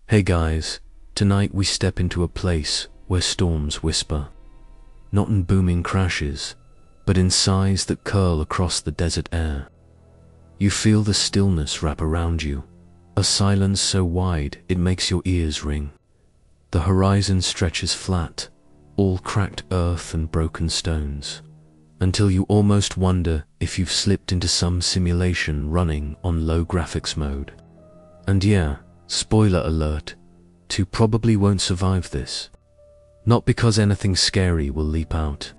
Hey guys, tonight we step into a place where storms whisper, not in booming crashes, but in sighs that curl across the desert air. You feel the stillness wrap around you, a silence so wide it makes your ears ring. The horizon stretches flat, all cracked earth and broken stones, until you almost wonder if you've slipped into some simulation running on low graphics mode. And yeah, spoiler alert, you probably won't survive this. Not because anything scary will leap out,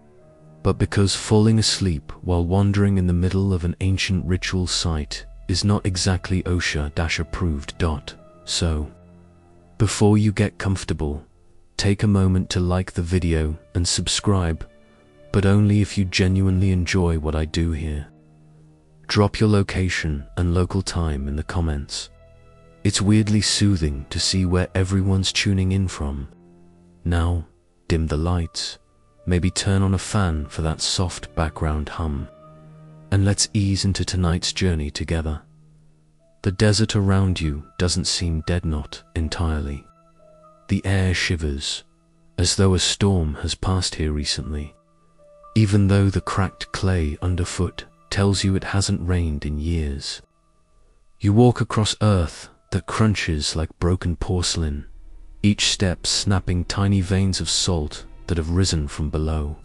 but because falling asleep while wandering in the middle of an ancient ritual site is not exactly OSHA-approved. So, before you get comfortable, take a moment to like the video and subscribe, but only if you genuinely enjoy what I do here. Drop your location and local time in the comments. It's weirdly soothing to see where everyone's tuning in from. Now, dim the lights, maybe turn on a fan for that soft background hum, and let's ease into tonight's journey together. The desert around you doesn't seem dead, not entirely. The air shivers, as though a storm has passed here recently, even though the cracked clay underfoot tells you it hasn't rained in years. You walk across earth that crunches like broken porcelain, each step snapping tiny veins of salt that have risen from below.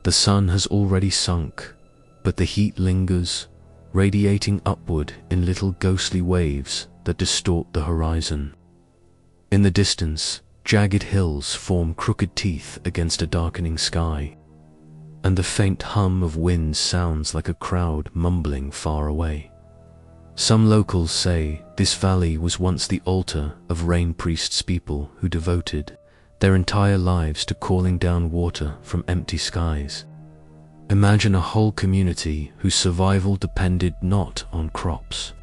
The sun has already sunk, but the heat lingers, radiating upward in little ghostly waves that distort the horizon. In the distance, jagged hills form crooked teeth against a darkening sky, and the faint hum of wind sounds like a crowd mumbling far away. Some locals say this valley was once the altar of rain priests, people who devoted their entire lives to calling down water from empty skies. Imagine a whole community whose survival depended not on crops,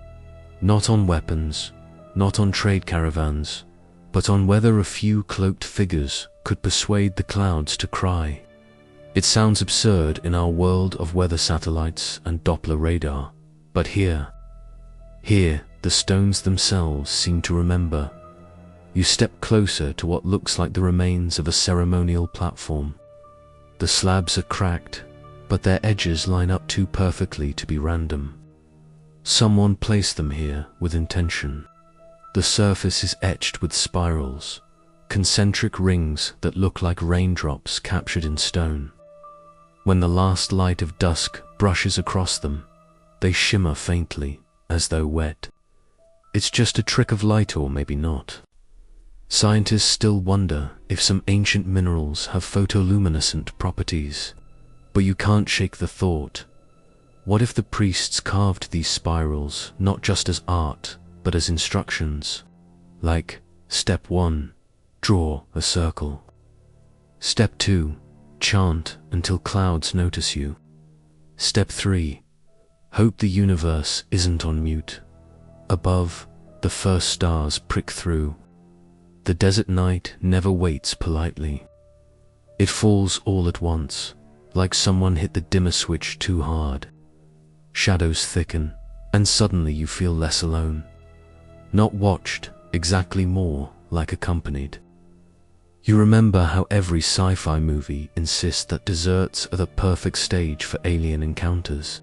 not on weapons, not on trade caravans, but on whether a few cloaked figures could persuade the clouds to cry. It sounds absurd in our world of weather satellites and Doppler radar, but here, the stones themselves seem to remember. You step closer to what looks like the remains of a ceremonial platform. The slabs are cracked, but their edges line up too perfectly to be random. Someone placed them here with intention. The surface is etched with spirals, concentric rings that look like raindrops captured in stone. When the last light of dusk brushes across them, they shimmer faintly, as though wet. It's just a trick of light, or maybe not. Scientists still wonder if some ancient minerals have photoluminescent properties, but you can't shake the thought. What if the priests carved these spirals not just as art, but as instructions? Like, step 1, draw a circle. Step 2, chant until clouds notice you. Step 3, hope the universe isn't on mute. Above, the first stars prick through. The desert night never waits politely. It falls all at once, like someone hit the dimmer switch too hard. Shadows thicken, and suddenly you feel less alone. Not watched, exactly more like accompanied. You remember how every sci-fi movie insists that deserts are the perfect stage for alien encounters.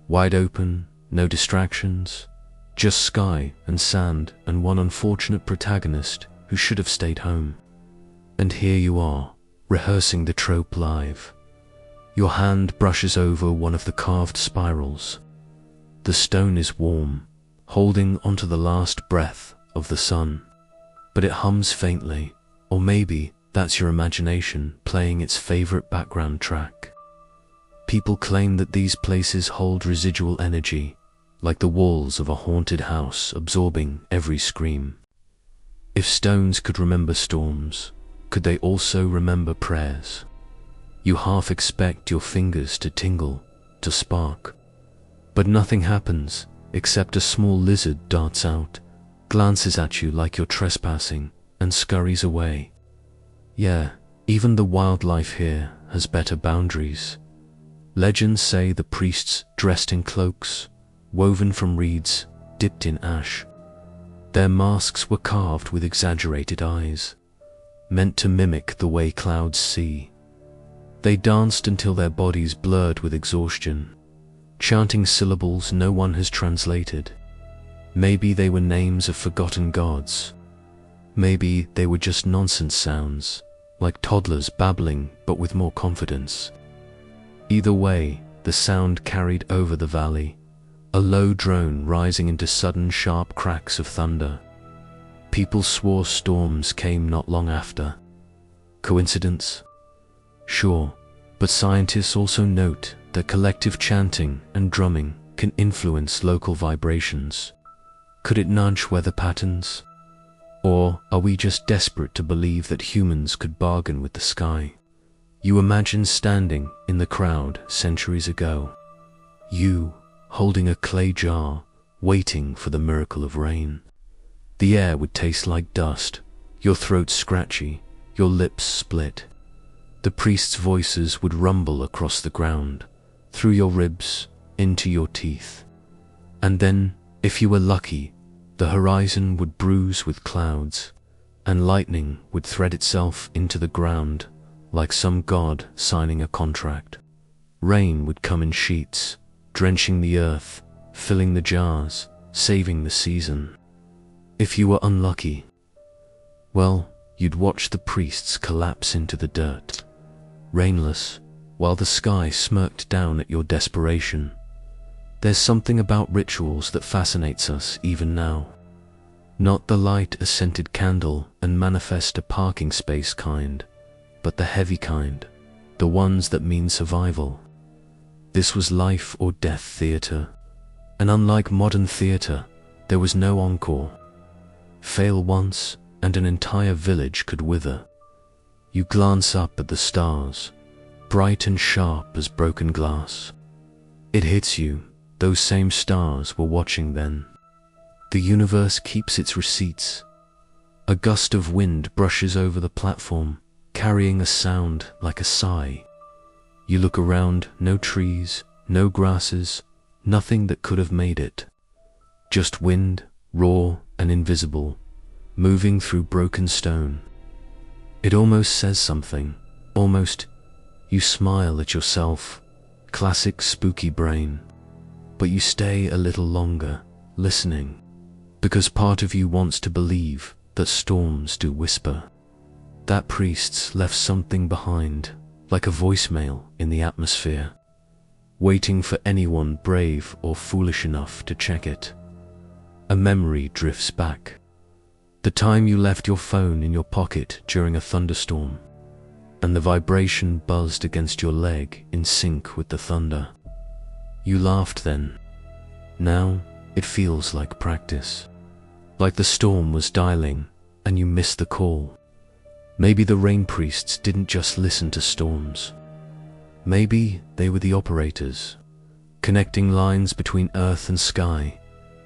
Wide open, no distractions, just sky and sand and one unfortunate protagonist who should have stayed home. And here you are, rehearsing the trope live. Your hand brushes over one of the carved spirals. The stone is warm, holding onto the last breath of the sun, but it hums faintly, or maybe that's your imagination playing its favorite background track. People claim that these places hold residual energy, like the walls of a haunted house absorbing every scream. If stones could remember storms, could they also remember prayers? You half expect your fingers to tingle, to spark, but nothing happens except a small lizard darts out, glances at you like you're trespassing, and scurries away. Yeah, even the wildlife here has better boundaries. Legends say the priests dressed in cloaks, woven from reeds, dipped in ash. Their masks were carved with exaggerated eyes, meant to mimic the way clouds see. They danced until their bodies blurred with exhaustion, chanting syllables no one has translated. Maybe they were names of forgotten gods. Maybe they were just nonsense sounds, like toddlers babbling but with more confidence. Either way, the sound carried over the valley, a low drone rising into sudden sharp cracks of thunder. People swore storms came not long after. Coincidence? Sure, but scientists also note that collective chanting and drumming can influence local vibrations. Could it nudge weather patterns? Or are we just desperate to believe that humans could bargain with the sky? You imagine standing in the crowd centuries ago. You, holding a clay jar, waiting for the miracle of rain. The air would taste like dust, your throat scratchy, your lips split. The priests' voices would rumble across the ground, through your ribs, into your teeth. And then, if you were lucky, the horizon would bruise with clouds, and lightning would thread itself into the ground like some god signing a contract. Rain would come in sheets, drenching the earth, filling the jars, saving the season. If you were unlucky, well, you'd watch the priests collapse into the dirt, rainless, while the sky smirked down at your desperation. There's something about rituals that fascinates us even now. Not the light a scented candle and manifest a parking space kind, but the heavy kind, the ones that mean survival. This was life or death theater, and unlike modern theater, there was no encore. Fail once, and an entire village could wither. You glance up at the stars, bright and sharp as broken glass. It hits you, those same stars were watching then. The universe keeps its receipts. A gust of wind brushes over the platform, carrying a sound like a sigh. You look around, no trees, no grasses, nothing that could have made it. Just wind, raw and invisible, moving through broken stone. It almost says something, almost. You smile at yourself, classic spooky brain. But you stay a little longer, listening, because part of you wants to believe that storms do whisper. That priests left something behind, like a voicemail in the atmosphere, waiting for anyone brave or foolish enough to check it. A memory drifts back. The time you left your phone in your pocket during a thunderstorm, and the vibration buzzed against your leg in sync with the thunder. You laughed then. Now it feels like practice. Like the storm was dialing and you missed the call. Maybe the rain priests didn't just listen to storms. Maybe they were the operators, connecting lines between earth and sky,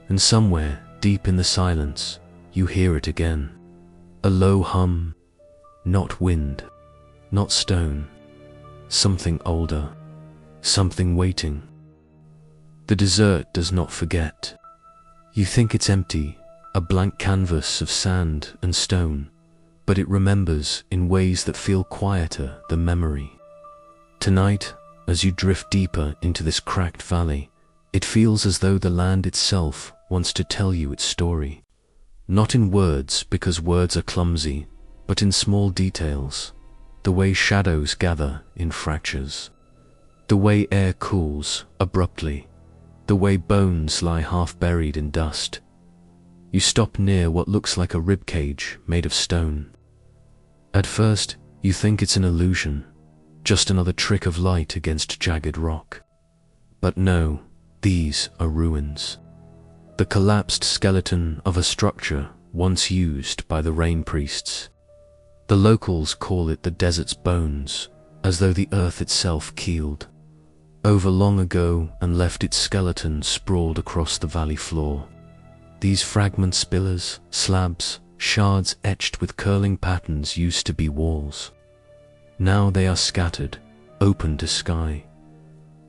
and somewhere deep in the silence, you hear it again. A low hum, not wind, not stone, something older, something waiting. The desert does not forget. You think it's empty, a blank canvas of sand and stone, but it remembers in ways that feel quieter than memory. Tonight, as you drift deeper into this cracked valley, it feels as though the land itself wants to tell you its story. Not in words, because words are clumsy, but in small details. The way shadows gather in fractures. The way air cools abruptly. The way bones lie half buried in dust. You stop near what looks like a ribcage made of stone. At first, you think it's an illusion, just another trick of light against jagged rock. But no, these are ruins. The collapsed skeleton of a structure once used by the rain priests. The locals call it the desert's bones, as though the earth itself keeled over long ago and left its skeleton sprawled across the valley floor. These fragments, pillars, slabs, shards etched with curling patterns used to be walls. Now they are scattered, open to sky.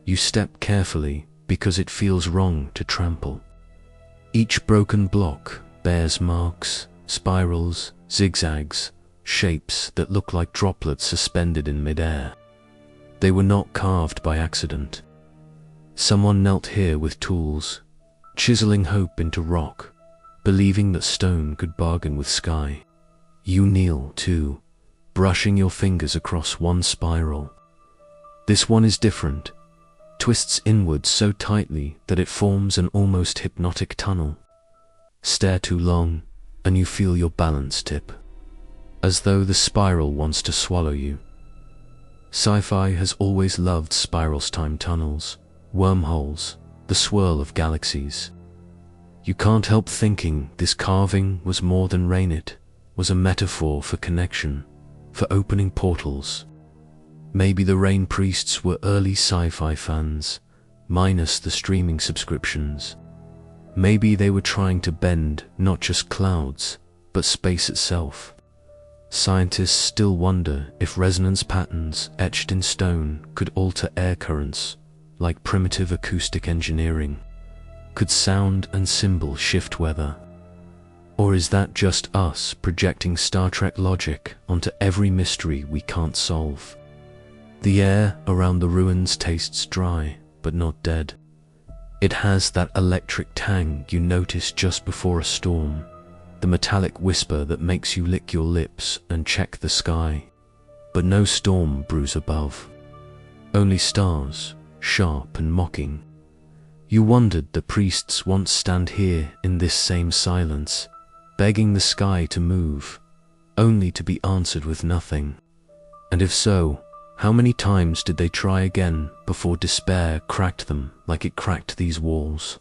You step carefully because it feels wrong to trample. Each broken block bears marks, spirals, zigzags, shapes that look like droplets suspended in midair. They were not carved by accident. Someone knelt here with tools, chiseling hope into rock, believing that stone could bargain with sky. You kneel, too, brushing your fingers across one spiral. This one is different, twists inward so tightly that it forms an almost hypnotic tunnel. Stare too long, and you feel your balance tip, as though the spiral wants to swallow you. Sci-fi has always loved spirals, time tunnels, wormholes, the swirl of galaxies. You can't help thinking this carving was more than rain. It was a metaphor for connection, for opening portals. Maybe the rain priests were early sci-fi fans, minus the streaming subscriptions. Maybe they were trying to bend not just clouds, but space itself. Scientists still wonder if resonance patterns etched in stone could alter air currents, like primitive acoustic engineering. Could sound and symbol shift weather? Or is that just us projecting Star Trek logic onto every mystery we can't solve? The air around the ruins tastes dry, but not dead. It has that electric tang you notice just before a storm, the metallic whisper that makes you lick your lips and check the sky. But no storm brews above. Only stars, sharp and mocking. You wondered the priests once stand here in this same silence, begging the sky to move, only to be answered with nothing. And if so, how many times did they try again before despair cracked them like it cracked these walls?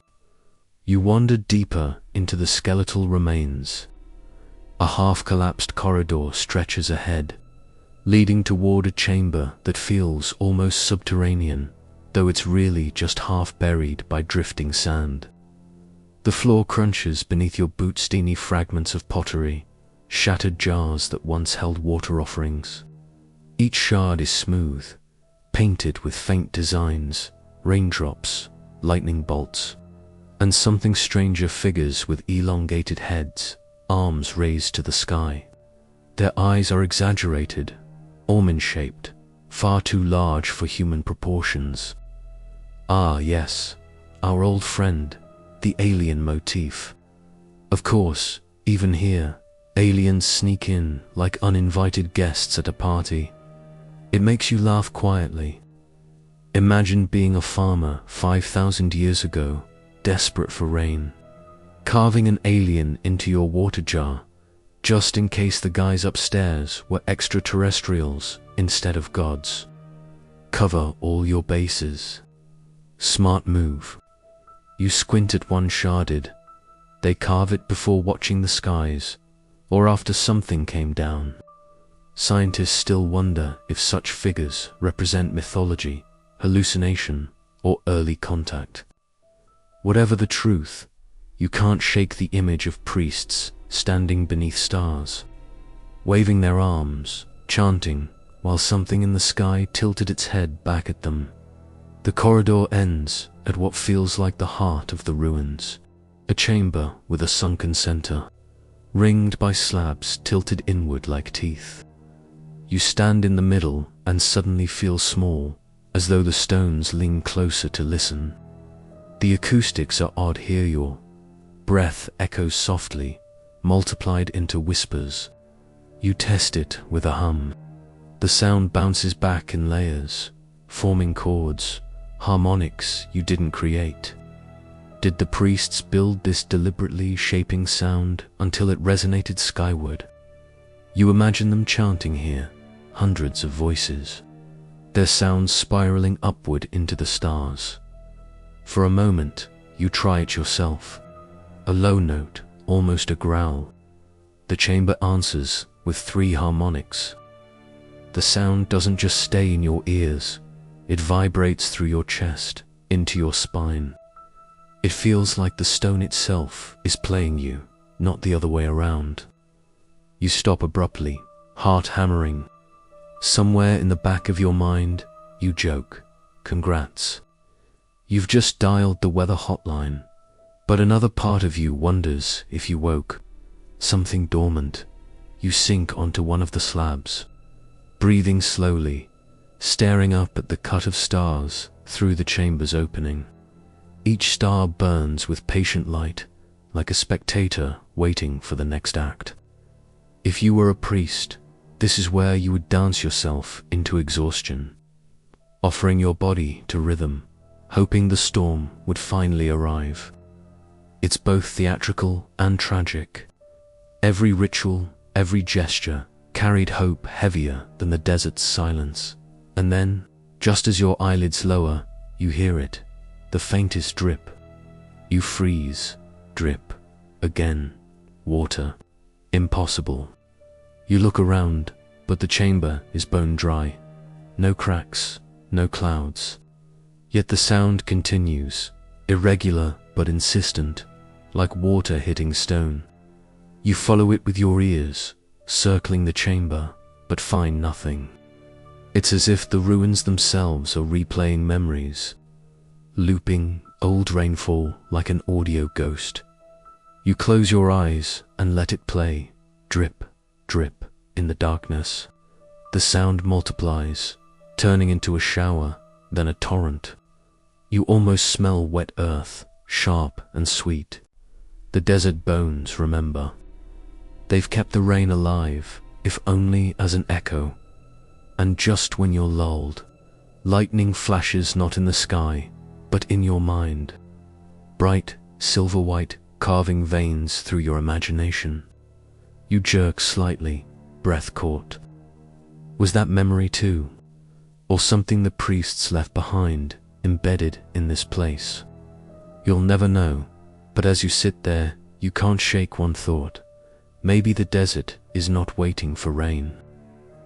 You wandered deeper into the skeletal remains. A half-collapsed corridor stretches ahead, leading toward a chamber that feels almost subterranean, though it's really just half buried by drifting sand. The floor crunches beneath your boots, teeny fragments of pottery, shattered jars that once held water offerings. Each shard is smooth, painted with faint designs, raindrops, lightning bolts, and something stranger figures with elongated heads, arms raised to the sky. Their eyes are exaggerated, almond-shaped, far too large for human proportions. Ah, yes, our old friend, the alien motif. Of course, even here, aliens sneak in like uninvited guests at a party. It makes you laugh quietly. Imagine being a farmer 5,000 years ago, desperate for rain, carving an alien into your water jar, just in case the guys upstairs were extraterrestrials instead of gods. Cover all your bases. Smart move. You squint at one sharded. They carve it before watching the skies, or after something came down. Scientists still wonder if such figures represent mythology, hallucination, or early contact. Whatever the truth, you can't shake the image of priests standing beneath stars, waving their arms, chanting, while something in the sky tilted its head back at them. The corridor ends at what feels like the heart of the ruins, a chamber with a sunken center, ringed by slabs tilted inward like teeth. You stand in the middle and suddenly feel small, as though the stones lean closer to listen. The acoustics are odd here. Your breath echoes softly, multiplied into whispers. You test it with a hum. The sound bounces back in layers, forming chords, harmonics you didn't create. Did the priests build this deliberately, shaping sound until it resonated skyward? You imagine them chanting here, hundreds of voices, their sounds spiraling upward into the stars. For a moment, you try it yourself. A low note, almost a growl. The chamber answers with 3 harmonics. The sound doesn't just stay in your ears, it vibrates through your chest, into your spine. It feels like the stone itself is playing you, not the other way around. You stop abruptly, heart hammering. Somewhere in the back of your mind, you joke, "Congrats. You've just dialed the weather hotline." But another part of you wonders if you woke something dormant. You sink onto one of the slabs, breathing slowly, staring up at the cut of stars through the chamber's opening. Each star burns with patient light, like a spectator waiting for the next act. If you were a priest, this is where you would dance yourself into exhaustion, offering your body to rhythm, hoping the storm would finally arrive. It's both theatrical and tragic. Every ritual, every gesture carried hope heavier than the desert's silence. And then, just as your eyelids lower, you hear it, the faintest drip. You freeze, drip, again, water. Impossible. You look around, but the chamber is bone dry. No cracks, no clouds. Yet the sound continues, irregular but insistent, like water hitting stone. You follow it with your ears, circling the chamber, but find nothing. It's as if the ruins themselves are replaying memories, looping old rainfall like an audio ghost. You close your eyes and let it play, drip, drip, in the darkness. The sound multiplies, turning into a shower, then a torrent. You almost smell wet earth, sharp and sweet. The desert bones remember. They've kept the rain alive, if only as an echo. And just when you're lulled, lightning flashes not in the sky, but in your mind. Bright, silver-white, carving veins through your imagination. You jerk slightly, breath caught. Was that memory too? Or something the priests left behind, embedded in this place? You'll never know, but as you sit there, you can't shake one thought. Maybe the desert is not waiting for rain.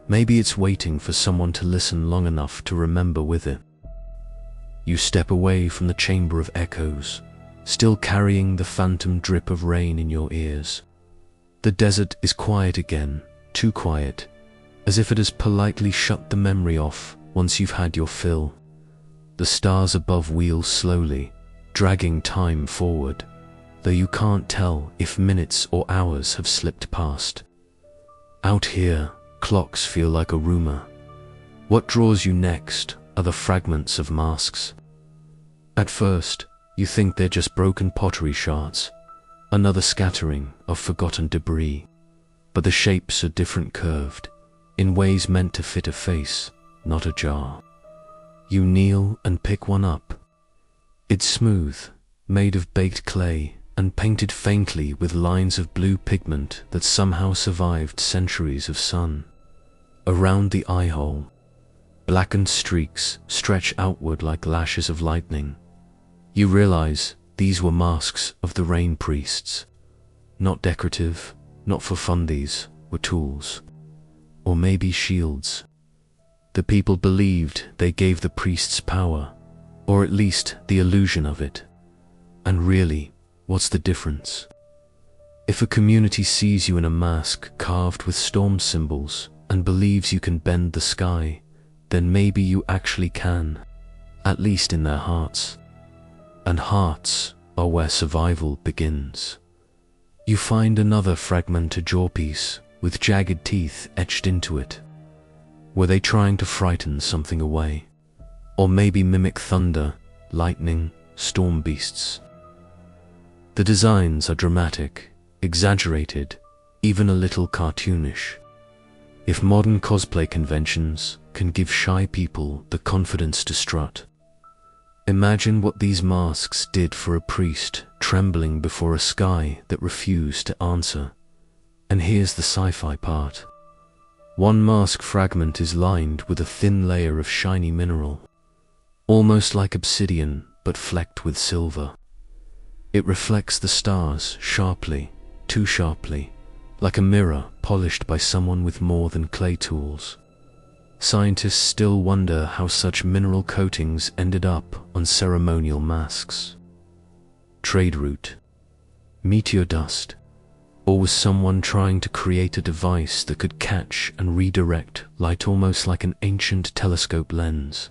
Maybe it's waiting for someone to listen long enough to remember with it. You step away from the chamber of echoes, still carrying the phantom drip of rain in your ears. The desert is quiet again, too quiet, as if it has politely shut the memory off once you've had your fill. The stars above wheel slowly, dragging time forward, though you can't tell if minutes or hours have slipped past. Out here, clocks feel like a rumor. What draws you next are the fragments of masks. At first, you think they're just broken pottery shards, another scattering of forgotten debris. But the shapes are different, curved, in ways meant to fit a face, not a jar. You kneel and pick one up. It's smooth, made of baked clay, and painted faintly with lines of blue pigment that somehow survived centuries of sun. Around the eye hole, blackened streaks stretch outward like lashes of lightning. You realize these were masks of the rain priests. Not decorative, not for fun, these were tools. Or maybe shields. The people believed they gave the priests power, or at least the illusion of it. And really, what's the difference? If a community sees you in a mask carved with storm symbols and believes you can bend the sky, then maybe you actually can, at least in their hearts. And hearts are where survival begins. You find another fragmented jawpiece with jagged teeth etched into it. Were they trying to frighten something away? Or maybe mimic thunder, lightning, storm beasts? The designs are dramatic, exaggerated, even a little cartoonish. If modern cosplay conventions can give shy people the confidence to strut, imagine what these masks did for a priest trembling before a sky that refused to answer. And here's the sci-fi part. One mask fragment is lined with a thin layer of shiny mineral, almost like obsidian but flecked with silver. It reflects the stars sharply, too sharply, like a mirror polished by someone with more than clay tools. Scientists still wonder how such mineral coatings ended up on ceremonial masks. Trade route, meteor dust, or was someone trying to create a device that could catch and redirect light almost like an ancient telescope lens?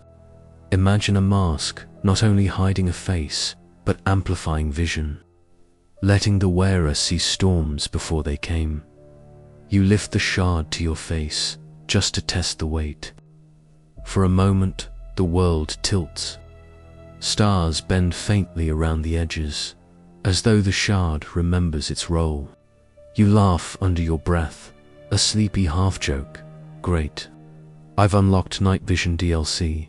Imagine a mask not only hiding a face, but amplifying vision. letting the wearer see storms before they came. You lift the shard to your face, just to test the weight. For a moment, the world tilts. Stars bend faintly around the edges, as though the shard remembers its role. You laugh under your breath, a sleepy half-joke. Great. I've unlocked night vision DLC.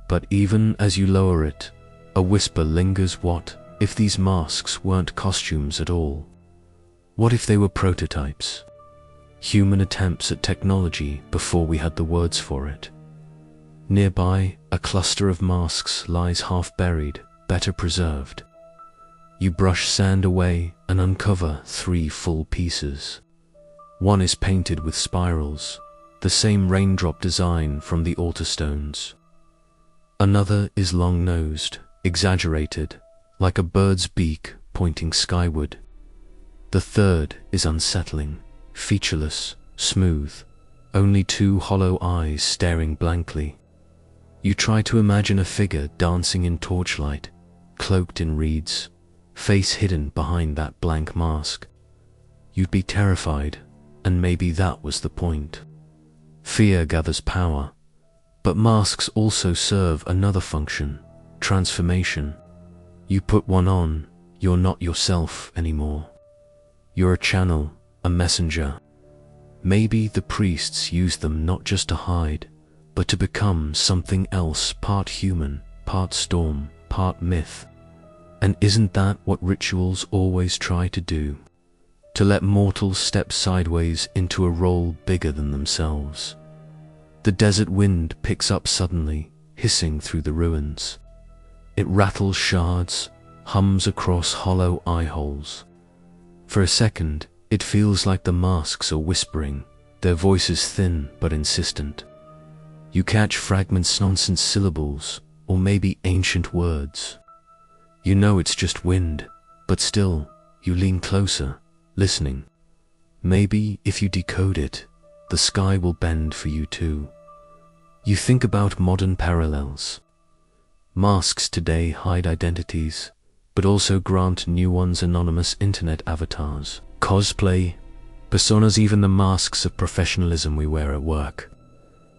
But even as you lower it, a whisper lingers. What if these masks weren't costumes at all? What if they were prototypes? Human attempts at technology before we had the words for it. Nearby, a cluster of masks lies half-buried, better preserved. You brush sand away and uncover 3 full pieces. One is painted with spirals, the same raindrop design from the altar stones. Another is long-nosed, exaggerated, like a bird's beak pointing skyward. The third is unsettling, featureless, smooth, only 2 hollow eyes staring blankly. You try to imagine a figure dancing in torchlight, cloaked in reeds, face hidden behind that blank mask. You'd be terrified, and maybe that was the point. Fear gathers power, but masks also serve another function, transformation. You put one on, you're not yourself anymore. You're a channel, a messenger. Maybe the priests used them not just to hide, but to become something else, part human, part storm, part myth. And isn't that what rituals always try to do? To let mortals step sideways into a role bigger than themselves. The desert wind picks up suddenly, hissing through the ruins. It rattles shards, hums across hollow eye holes. For a second, it feels like the masks are whispering, their voices thin but insistent. You catch fragments, nonsense syllables, or maybe ancient words. You know it's just wind, but still, you lean closer, listening. Maybe if you decode it, the sky will bend for you too. You think about modern parallels. Masks today hide identities, but also grant new ones. Anonymous internet avatars, cosplay, personas, even the masks of professionalism we wear at work.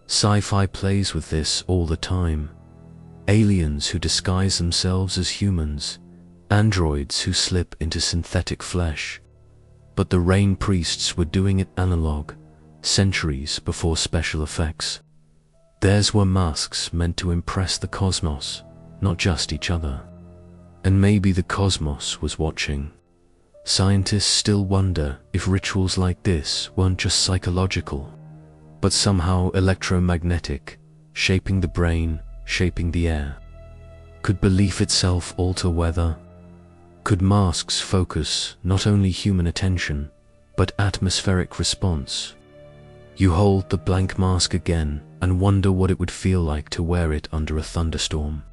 Sci-fi plays with this all the time. Aliens who disguise themselves as humans, androids who slip into synthetic flesh. But the Rain priests were doing it analog, centuries before special effects. Theirs were masks meant to impress the cosmos, not just each other. And maybe the cosmos was watching. Scientists still wonder if rituals like this weren't just psychological, but somehow electromagnetic, shaping the brain, shaping the air. Could belief itself alter weather? Could masks focus not only human attention, but atmospheric response? You hold the blank mask again and wonder what it would feel like to wear it under a thunderstorm.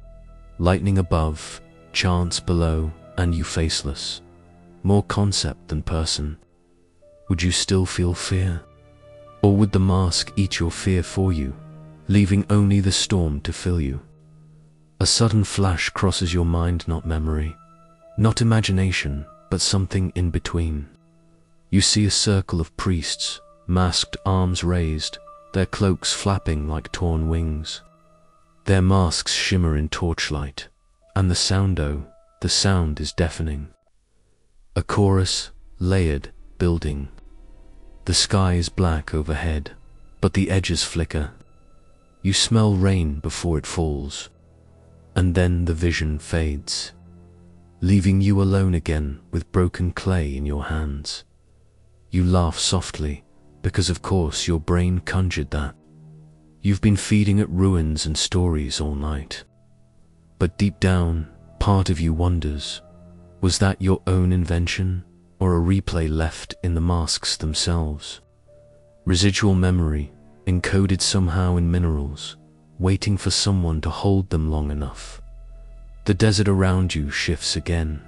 Lightning above, chants below, and you faceless. More concept than person. Would you still feel fear? Or would the mask eat your fear for you, leaving only the storm to fill you? A sudden flash crosses your mind, not memory, not imagination, but something in between. You see a circle of priests, masked, arms raised, their cloaks flapping like torn wings. Their masks shimmer in torchlight, and the sound is deafening. A chorus, layered, building. The sky is black overhead, but the edges flicker. You smell rain before it falls, and then the vision fades, leaving you alone again with broken clay in your hands. You laugh softly, because of course your brain conjured that. You've been feeding it ruins and stories all night. But deep down, part of you wonders, was that your own invention, or a replay left in the masks themselves? Residual memory, encoded somehow in minerals, waiting for someone to hold them long enough. The desert around you shifts again.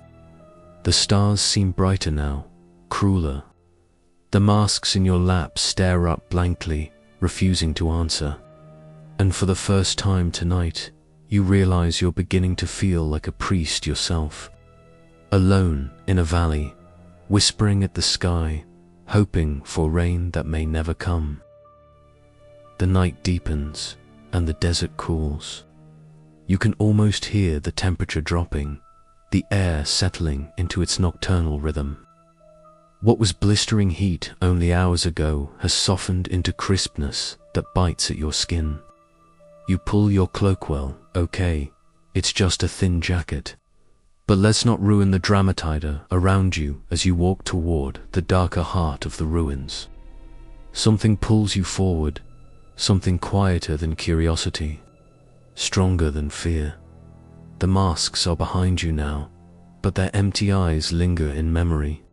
The stars seem brighter now, crueler. The masks in your lap stare up blankly, refusing to answer. And for the first time tonight, you realize you're beginning to feel like a priest yourself. alone in a valley, whispering at the sky, hoping for rain that may never come. The night deepens and the desert cools. You can almost hear the temperature dropping, the air settling into its nocturnal rhythm. What was blistering heat only hours ago has softened into crispness that bites at your skin. You pull your cloak well, okay, it's just a thin jacket. But let's not ruin the dramatider around you as you walk toward the darker heart of the ruins. Something pulls you forward, something quieter than curiosity, stronger than fear. The masks are behind you now, but their empty eyes linger in memory.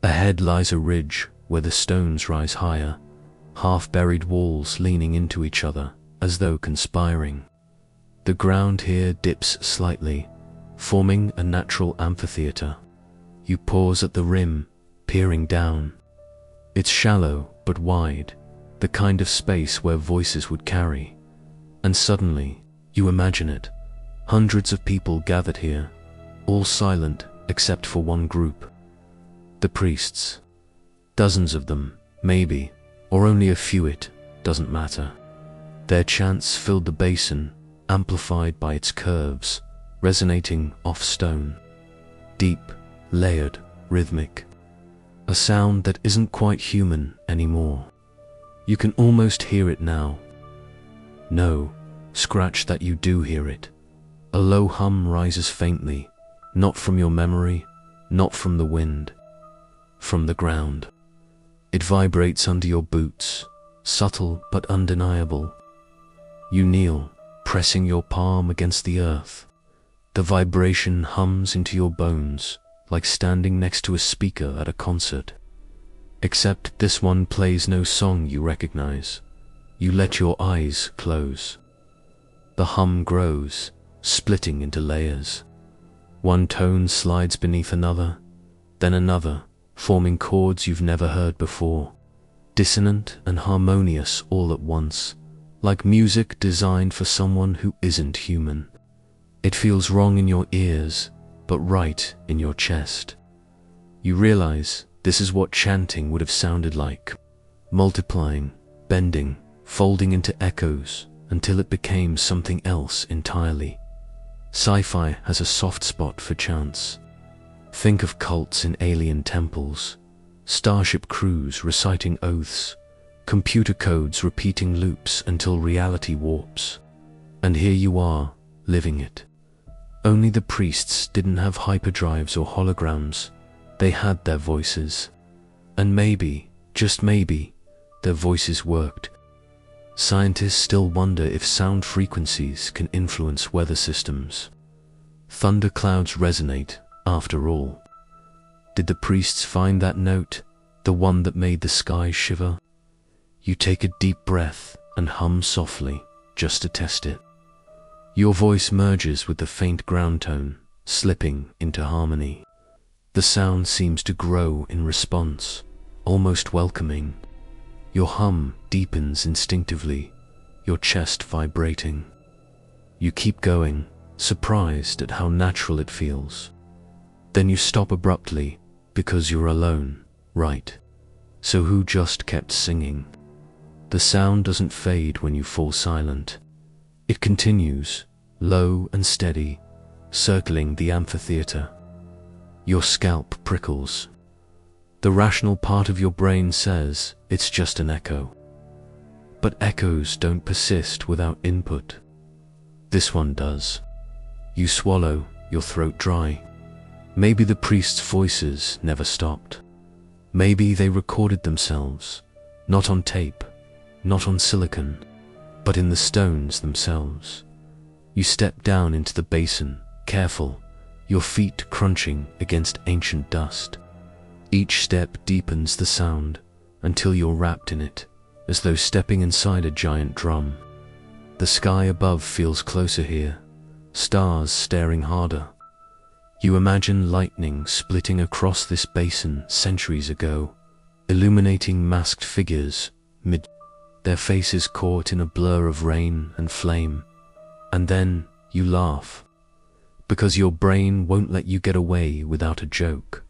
Ahead lies a ridge where the stones rise higher, half-buried walls leaning into each other as though conspiring. The ground here dips slightly, forming a natural amphitheater. You pause at the rim, peering down. It's shallow but wide, the kind of space where voices would carry. And suddenly, you imagine it. Hundreds of people gathered here, all silent except for one group. The priests. Dozens of them, maybe, or only a few, it doesn't matter. Their chants filled the basin, amplified by its curves, resonating off stone. Deep, layered, rhythmic. A sound that isn't quite human anymore. You can almost hear it now. No, scratch that, you do hear it. A low hum rises faintly, not from your memory, not from the wind, from the ground. It vibrates under your boots, subtle but undeniable. You kneel, pressing your palm against the earth. The vibration hums into your bones, like standing next to a speaker at a concert. Except this one plays no song you recognize. You let your eyes close. The hum grows, splitting into layers. One tone slides beneath another, then another, forming chords you've never heard before. Dissonant and harmonious all at once, like music designed for someone who isn't human. It feels wrong in your ears, but right in your chest. You realize this is what chanting would have sounded like, multiplying, bending, folding into echoes until it became something else entirely. Sci-fi has a soft spot for chants. Think of cults in alien temples, starship crews reciting oaths, computer codes repeating loops until reality warps. And here you are, living it. Only the priests didn't have hyperdrives or holograms. They had their voices. And maybe, just maybe, their voices worked. Scientists still wonder if sound frequencies can influence weather systems. Thunderclouds resonate, after all. Did the priests find that note, the one that made the sky shiver? You take a deep breath and hum softly, just to test it. Your voice merges with the faint ground tone, slipping into harmony. The sound seems to grow in response, almost welcoming. Your hum deepens instinctively, your chest vibrating. You keep going, surprised at how natural it feels. Then you stop abruptly, because you're alone, right? So who just kept singing? The sound doesn't fade when you fall silent. It continues, low and steady, circling the amphitheater. Your scalp prickles. The rational part of your brain says it's just an echo. But echoes don't persist without input. This one does. You swallow, your throat dry. Maybe the priest's voices never stopped. Maybe they recorded themselves, not on tape, not on silicon, but in the stones themselves. You step down into the basin, careful, your feet crunching against ancient dust. Each step deepens the sound until you're wrapped in it, as though stepping inside a giant drum. The sky above feels closer here, stars staring harder. You imagine lightning splitting across this basin centuries ago, illuminating masked figures their faces caught in a blur of rain and flame. And then you laugh. because your brain won't let you get away without a joke.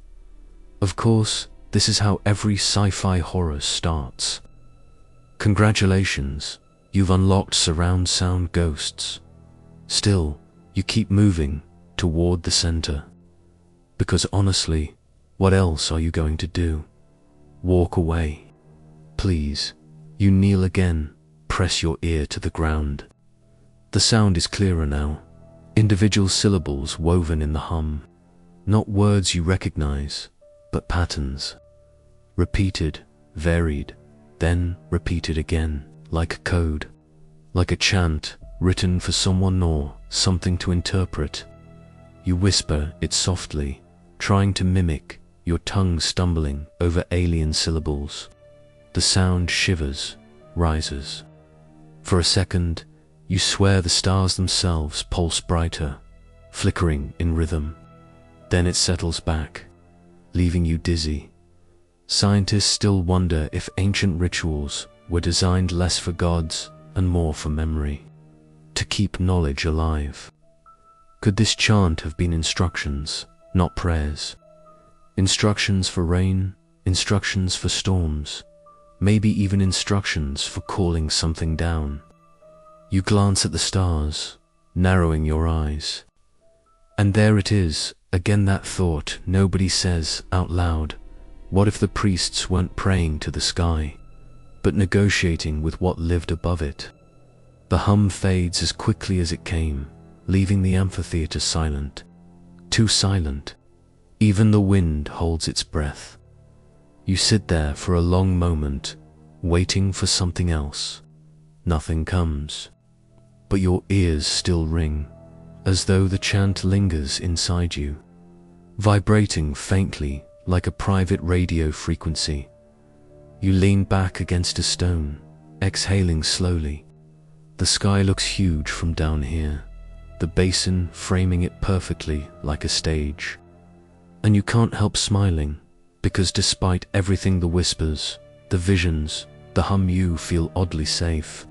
Of course, this is how every sci-fi horror starts. Congratulations, you've unlocked surround sound ghosts. Still, you keep moving toward the center. Because honestly, what else are you going to do? Walk away? Please. You kneel again, press your ear to the ground. The sound is clearer now, individual syllables woven in the hum. Not words you recognize, but patterns. Repeated, varied, then repeated again, like a code, like a chant written for someone or something to interpret. You whisper it softly, trying to mimic, your tongue stumbling over alien syllables. The sound shivers, rises. For a second, you swear the stars themselves pulse brighter, flickering in rhythm. Then it settles back, leaving you dizzy. Scientists still wonder if ancient rituals were designed less for gods and more for memory, to keep knowledge alive. Could this chant have been instructions, not prayers? Instructions for rain, instructions for storms, maybe even instructions for calling something down. You glance at the stars, narrowing your eyes. And there it is, again that thought nobody says out loud. What if the priests weren't praying to the sky, but negotiating with what lived above it? The hum fades as quickly as it came, leaving the amphitheater silent. Too silent. Even the wind holds its breath. You sit there for a long moment, waiting for something else. Nothing comes. But your ears still ring, as though the chant lingers inside you, vibrating faintly like a private radio frequency. You lean back against a stone, exhaling slowly. The sky looks huge from down here, the basin framing it perfectly like a stage. And you can't help smiling, because despite everything, the whispers, the visions, the hum, you feel oddly safe.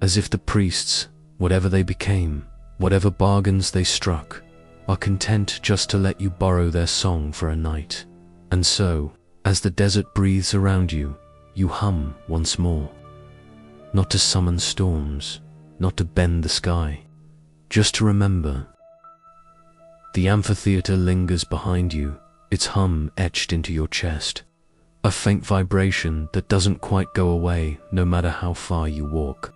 As if the priests, whatever they became, whatever bargains they struck, are content just to let you borrow their song for a night. And so, as the desert breathes around you, you hum once more. Not to summon storms, not to bend the sky, just to remember. The amphitheater lingers behind you, its hum etched into your chest, a faint vibration that doesn't quite go away no matter how far you walk.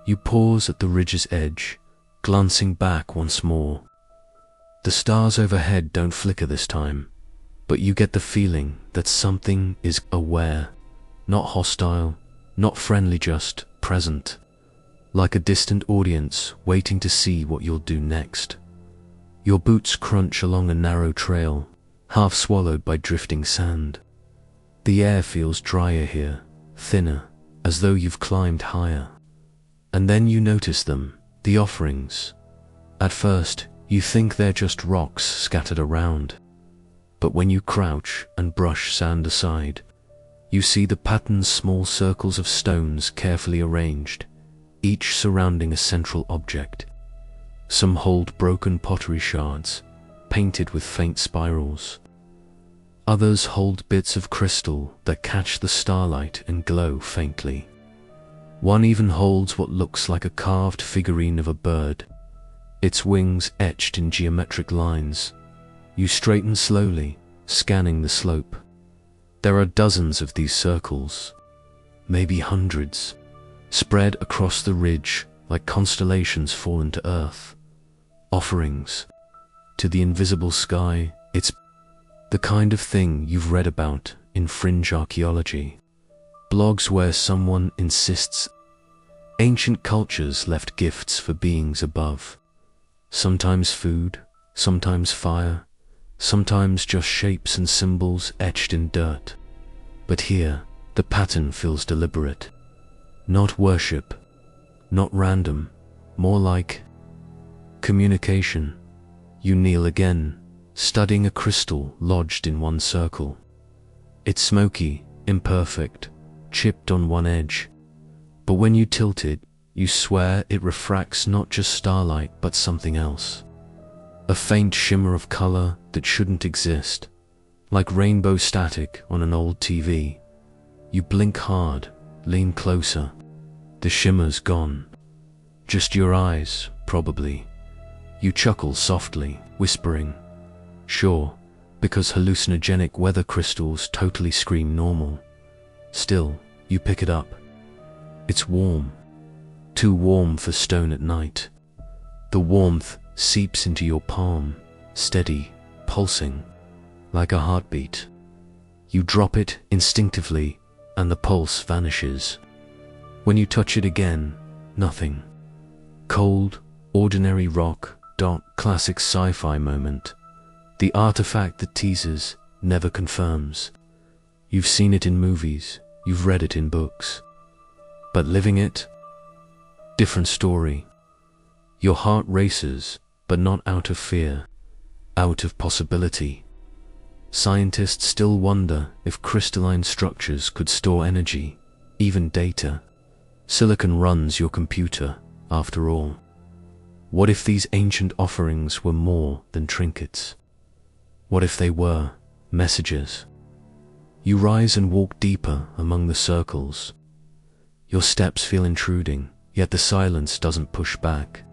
You pause at the ridge's edge, glancing back once more. The stars overhead don't flicker this time, but you get the feeling that something is aware, not hostile, not friendly, just present, like a distant audience waiting to see what you'll do next. Your boots crunch along a narrow trail, half swallowed by drifting sand. The air feels drier here, thinner, as though you've climbed higher. And then you notice them, the offerings. At first, you think they're just rocks scattered around. But when you crouch and brush sand aside, you see the patterned small circles of stones carefully arranged, each surrounding a central object. Some hold broken pottery shards, painted with faint spirals. Others hold bits of crystal that catch the starlight and glow faintly. One even holds what looks like a carved figurine of a bird, its wings etched in geometric lines. You straighten slowly, scanning the slope. There are dozens of these circles, maybe hundreds, spread across the ridge like constellations fallen to earth. Offerings to the invisible sky. It's the kind of thing you've read about in fringe archaeology, blogs where someone insists ancient cultures left gifts for beings above. Sometimes food, sometimes fire, sometimes just shapes and symbols etched in dirt. But here, the pattern feels deliberate. Not worship, not random, more like communication. You kneel again, studying a crystal lodged in one circle. It's smoky, imperfect, chipped on one edge. But when you tilt it, you swear it refracts not just starlight but something else. A faint shimmer of color that shouldn't exist, like rainbow static on an old TV. You blink hard, lean closer. The shimmer's gone. Just your eyes, probably. You chuckle softly, whispering, "Sure, because hallucinogenic weather crystals totally scream normal." Still, you pick it up. It's warm. Too warm for stone at night. The warmth seeps into your palm, steady, pulsing, like a heartbeat. You drop it instinctively, and the pulse vanishes. When you touch it again, nothing. Cold, ordinary rock. Classic sci-fi moment. The artifact that teases, never confirms. You've seen it in movies, you've read it in books. But living it? Different story. Your heart races, but not out of fear, out of possibility. Scientists still wonder if crystalline structures could store energy, even data. Silicon runs your computer, after all. What if these ancient offerings were more than trinkets? What if they were messages? You rise and walk deeper among the circles. Your steps feel intruding, yet the silence doesn't push back.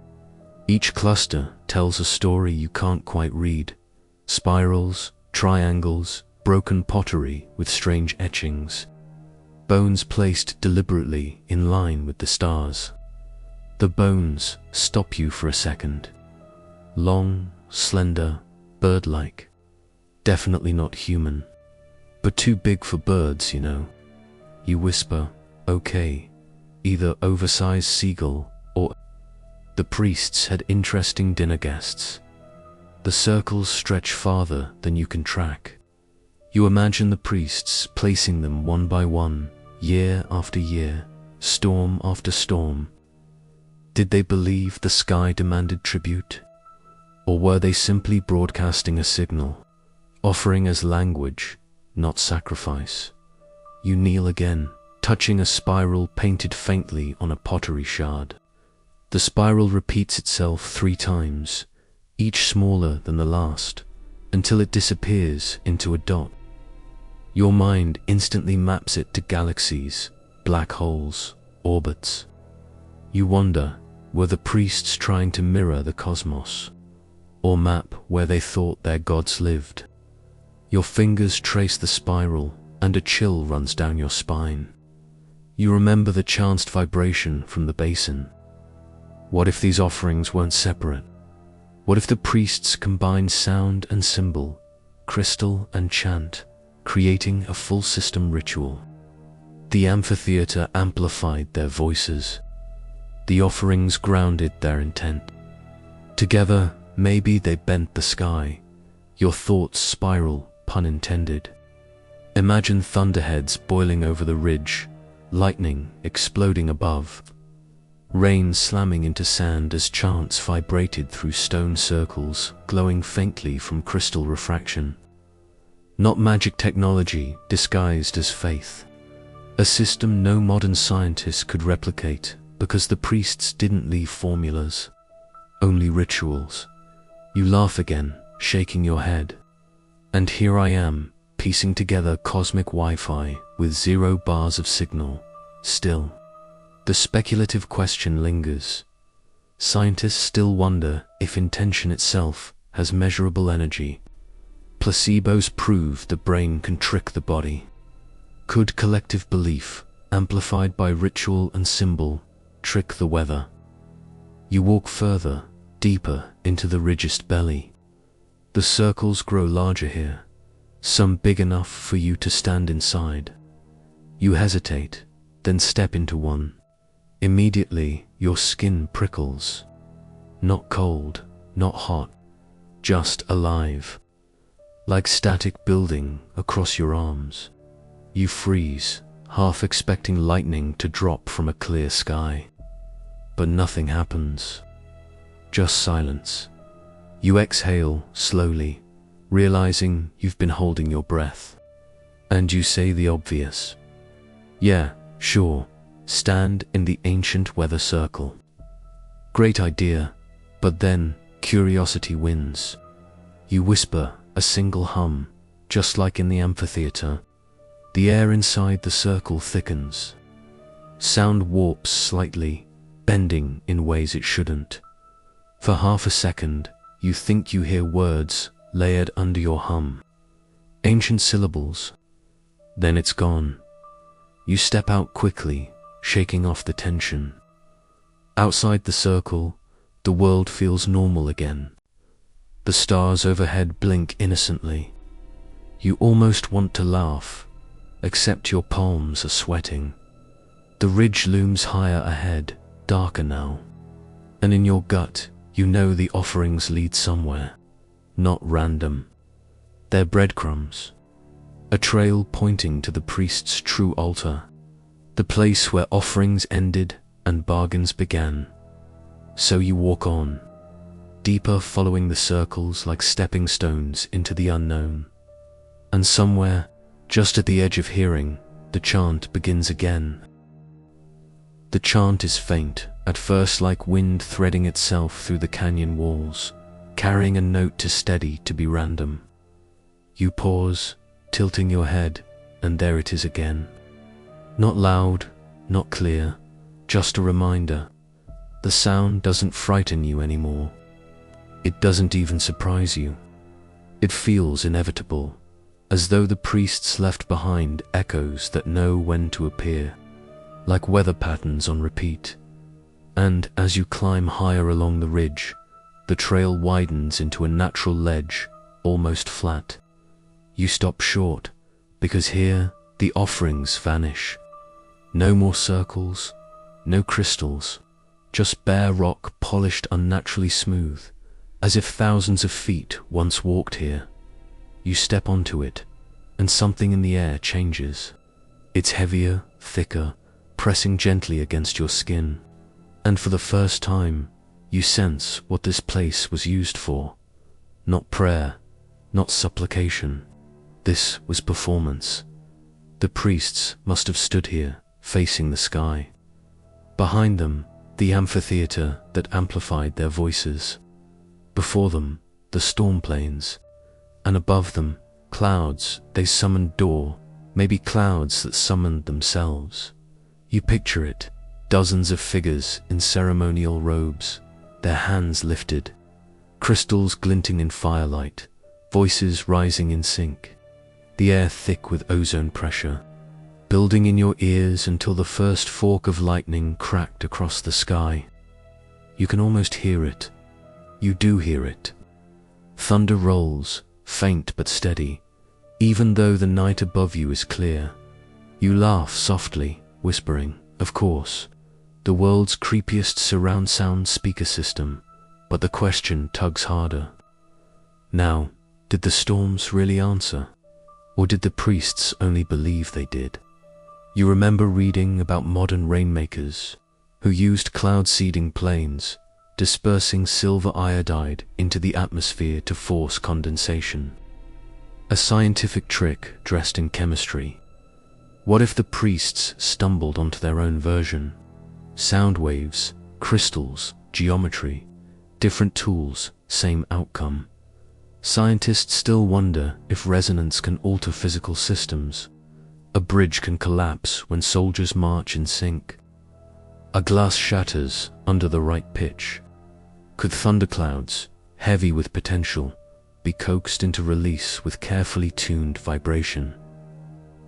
Each cluster tells a story you can't quite read. Spirals, triangles, broken pottery with strange etchings. Bones placed deliberately in line with the stars. The bones stop you for a second. Long, slender, bird-like. Definitely not human. But too big for birds, you know. You whisper, "Okay," either oversized seagull or... The priests had interesting dinner guests. The circles stretch farther than you can track. You imagine the priests placing them one by one, year after year, storm after storm. Did they believe the sky demanded tribute? Or were they simply broadcasting a signal, offering as language, not sacrifice? You kneel again, touching a spiral painted faintly on a pottery shard. The spiral repeats itself 3 times, each smaller than the last, until it disappears into a dot. Your mind instantly maps it to galaxies, black holes, orbits. You wonder, were the priests trying to mirror the cosmos, or map where they thought their gods lived? Your fingers trace the spiral, and a chill runs down your spine. You remember the chanced vibration from the basin. What if these offerings weren't separate? What if the priests combined sound and symbol, crystal and chant, creating a full system ritual? The amphitheater amplified their voices. The offerings grounded their intent. Together, maybe they bent the sky. Your thoughts spiral, pun intended. Imagine thunderheads boiling over the ridge, lightning exploding above, rain slamming into sand as chants vibrated through stone circles, glowing faintly from crystal refraction. Not magic technology disguised as faith. A system no modern scientist could replicate, because the priests didn't leave formulas, only rituals. You laugh again, shaking your head. And here I am, piecing together cosmic Wi-Fi with 0 bars of signal. Still, the speculative question lingers. Scientists still wonder if intention itself has measurable energy. Placebos prove the brain can trick the body. Could collective belief, amplified by ritual and symbol, trick the weather? You walk further, deeper into the ridged belly. The circles grow larger here, some big enough for you to stand inside. You hesitate, then step into one. Immediately, your skin prickles. Not cold, not hot, just alive. Like static building across your arms. You freeze, half expecting lightning to drop from a clear sky. But nothing happens. Just silence. You exhale slowly, realizing you've been holding your breath. And you say the obvious. Yeah, sure, stand in the ancient weather circle. Great idea, but then Curiosity wins. You whisper a single hum, just like in the amphitheater. The air inside the circle thickens. Sound warps slightly, bending in ways it shouldn't. For half a second, you think you hear words layered under your hum. Ancient syllables. Then it's gone. You step out quickly, shaking off the tension. Outside the circle, the world feels normal again. The stars overhead blink innocently. You almost want to laugh, except your palms are sweating. The ridge looms higher ahead, darker now. And in your gut, you know the offerings lead somewhere. Not random. They're breadcrumbs. A trail pointing to the priest's true altar. The place where offerings ended and bargains began. So you walk on, deeper following the circles like stepping stones into the unknown. And somewhere, just at the edge of hearing, the chant begins again. The chant is faint, at first like wind threading itself through the canyon walls, carrying a note too steady to be random. You pause, tilting your head, and there it is again. Not loud, not clear, just a reminder. The sound doesn't frighten you anymore. It doesn't even surprise you. It feels inevitable, as though the priests left behind echoes that know when to appear, like weather patterns on repeat. And as you climb higher along the ridge, the trail widens into a natural ledge, almost flat. You stop short, because here the offerings vanish. No more circles, no crystals, just bare rock polished unnaturally smooth, as if thousands of feet once walked here. You step onto it, and something in the air changes. It's heavier, thicker, pressing gently against your skin. And for the first time, you sense what this place was used for. Not prayer, not supplication. This was performance. The priests must have stood here, facing the sky. Behind them, the amphitheater that amplified their voices. Before them, the storm plains. And above them, clouds they summoned door, maybe clouds that summoned themselves. You picture it, dozens of figures in ceremonial robes, their hands lifted, crystals glinting in firelight, voices rising in sync, the air thick with ozone pressure, building in your ears until the first fork of lightning cracked across the sky. You can almost hear it. You do hear it. Thunder rolls, faint but steady, even though the night above you is clear. You laugh softly, whispering, of course, the world's creepiest surround sound speaker system, but the question tugs harder. Now, did the storms really answer? Or did the priests only believe they did? You remember reading about modern rainmakers who used cloud-seeding planes, dispersing silver iodide into the atmosphere to force condensation. A scientific trick dressed in chemistry. What if the priests stumbled onto their own version? Sound waves, crystals, geometry, different tools, same outcome. Scientists still wonder if resonance can alter physical systems. A bridge can collapse when soldiers march in sync. A glass shatters under the right pitch. Could thunderclouds, heavy with potential, be coaxed into release with carefully tuned vibration?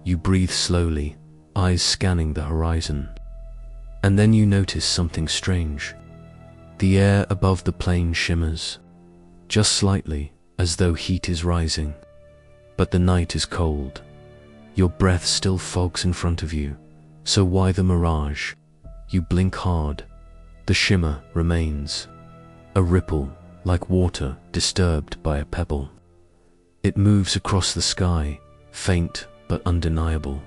You breathe slowly, eyes scanning the horizon. And then you notice something strange. The air above the plane shimmers, just slightly, as though heat is rising. But the night is cold. Your breath still fogs in front of you, so why the mirage? You blink hard. The shimmer remains. A ripple, like water disturbed by a pebble. It moves across the sky, faint but undeniable.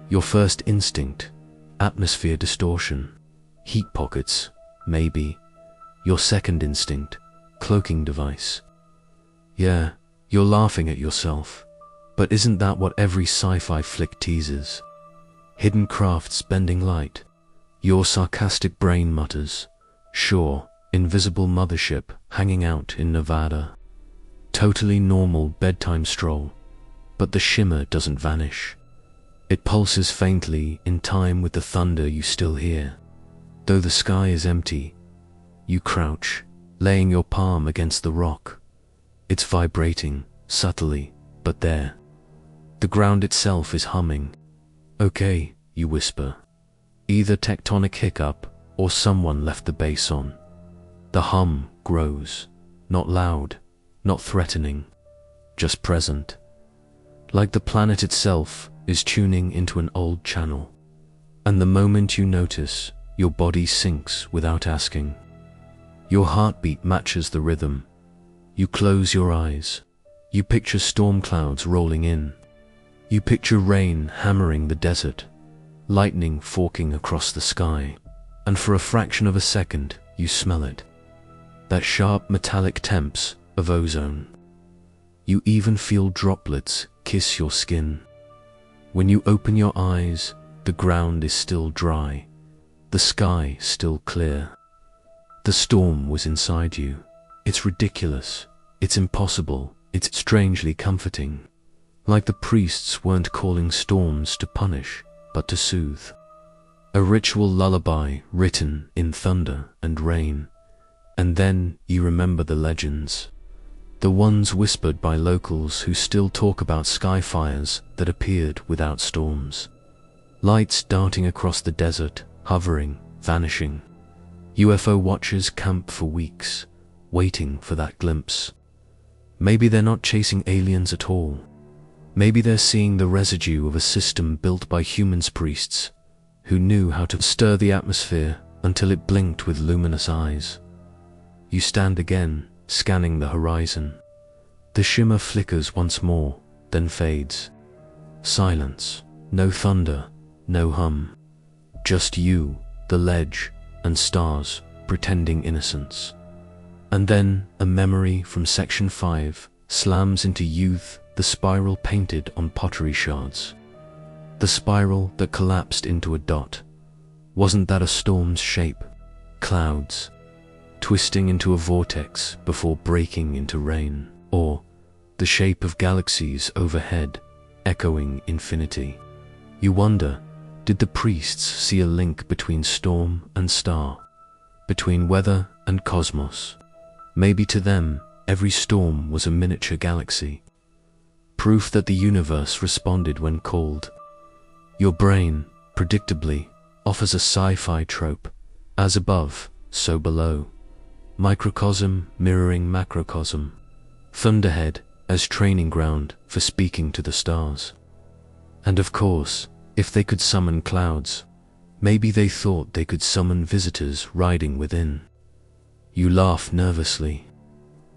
Your first instinct, atmosphere distortion, heat pockets, maybe. Your second instinct, cloaking device. Yeah, you're laughing at yourself, but isn't that what every sci-fi flick teases? Hidden crafts bending light. Your sarcastic brain mutters, sure, invisible mothership hanging out in Nevada. Totally normal bedtime stroll, but the shimmer doesn't vanish. It pulses faintly in time with the thunder you still hear. Though the sky is empty, you crouch, laying your palm against the rock. It's vibrating, subtly, but there. The ground itself is humming. Okay, you whisper. Either tectonic hiccup or someone left the bass on. The hum grows, not loud, not threatening, just present. Like the planet itself is tuning into an old channel. And the moment you notice, your body sinks without asking. Your heartbeat matches the rhythm. You close your eyes. You picture storm clouds rolling in. You picture rain hammering the desert, lightning forking across the sky, and for a fraction of a second, you smell it. That sharp metallic temps of ozone. You even feel droplets kiss your skin. When you open your eyes, the ground is still dry, the sky still clear. The storm was inside you. It's ridiculous, it's impossible, it's strangely comforting. Like the priests weren't calling storms to punish, but to soothe. A ritual lullaby written in thunder and rain. And then you remember the legends. The ones whispered by locals who still talk about sky fires that appeared without storms. Lights darting across the desert, hovering, vanishing. UFO watchers camp for weeks, waiting for that glimpse. Maybe they're not chasing aliens at all. Maybe they're seeing the residue of a system built by humans priests who knew how to stir the atmosphere until it blinked with luminous eyes. You stand again, scanning the horizon. The shimmer flickers once more, then fades. Silence, no thunder, no hum. Just you, the ledge, and stars pretending innocence. And then a memory from Section 5 slams into youth, the spiral painted on pottery shards. The spiral that collapsed into a dot. Wasn't that a storm's shape? Clouds, twisting into a vortex before breaking into rain. Or the shape of galaxies overhead, echoing infinity. You wonder, did the priests see a link between storm and star? Between weather and cosmos? Maybe to them, every storm was a miniature galaxy. Proof that the universe responded when called. Your brain, predictably, offers a sci-fi trope. As above, so below. Microcosm mirroring macrocosm. Thunderhead as training ground for speaking to the stars. And of course, if they could summon clouds, maybe they thought they could summon visitors riding within. You laugh nervously.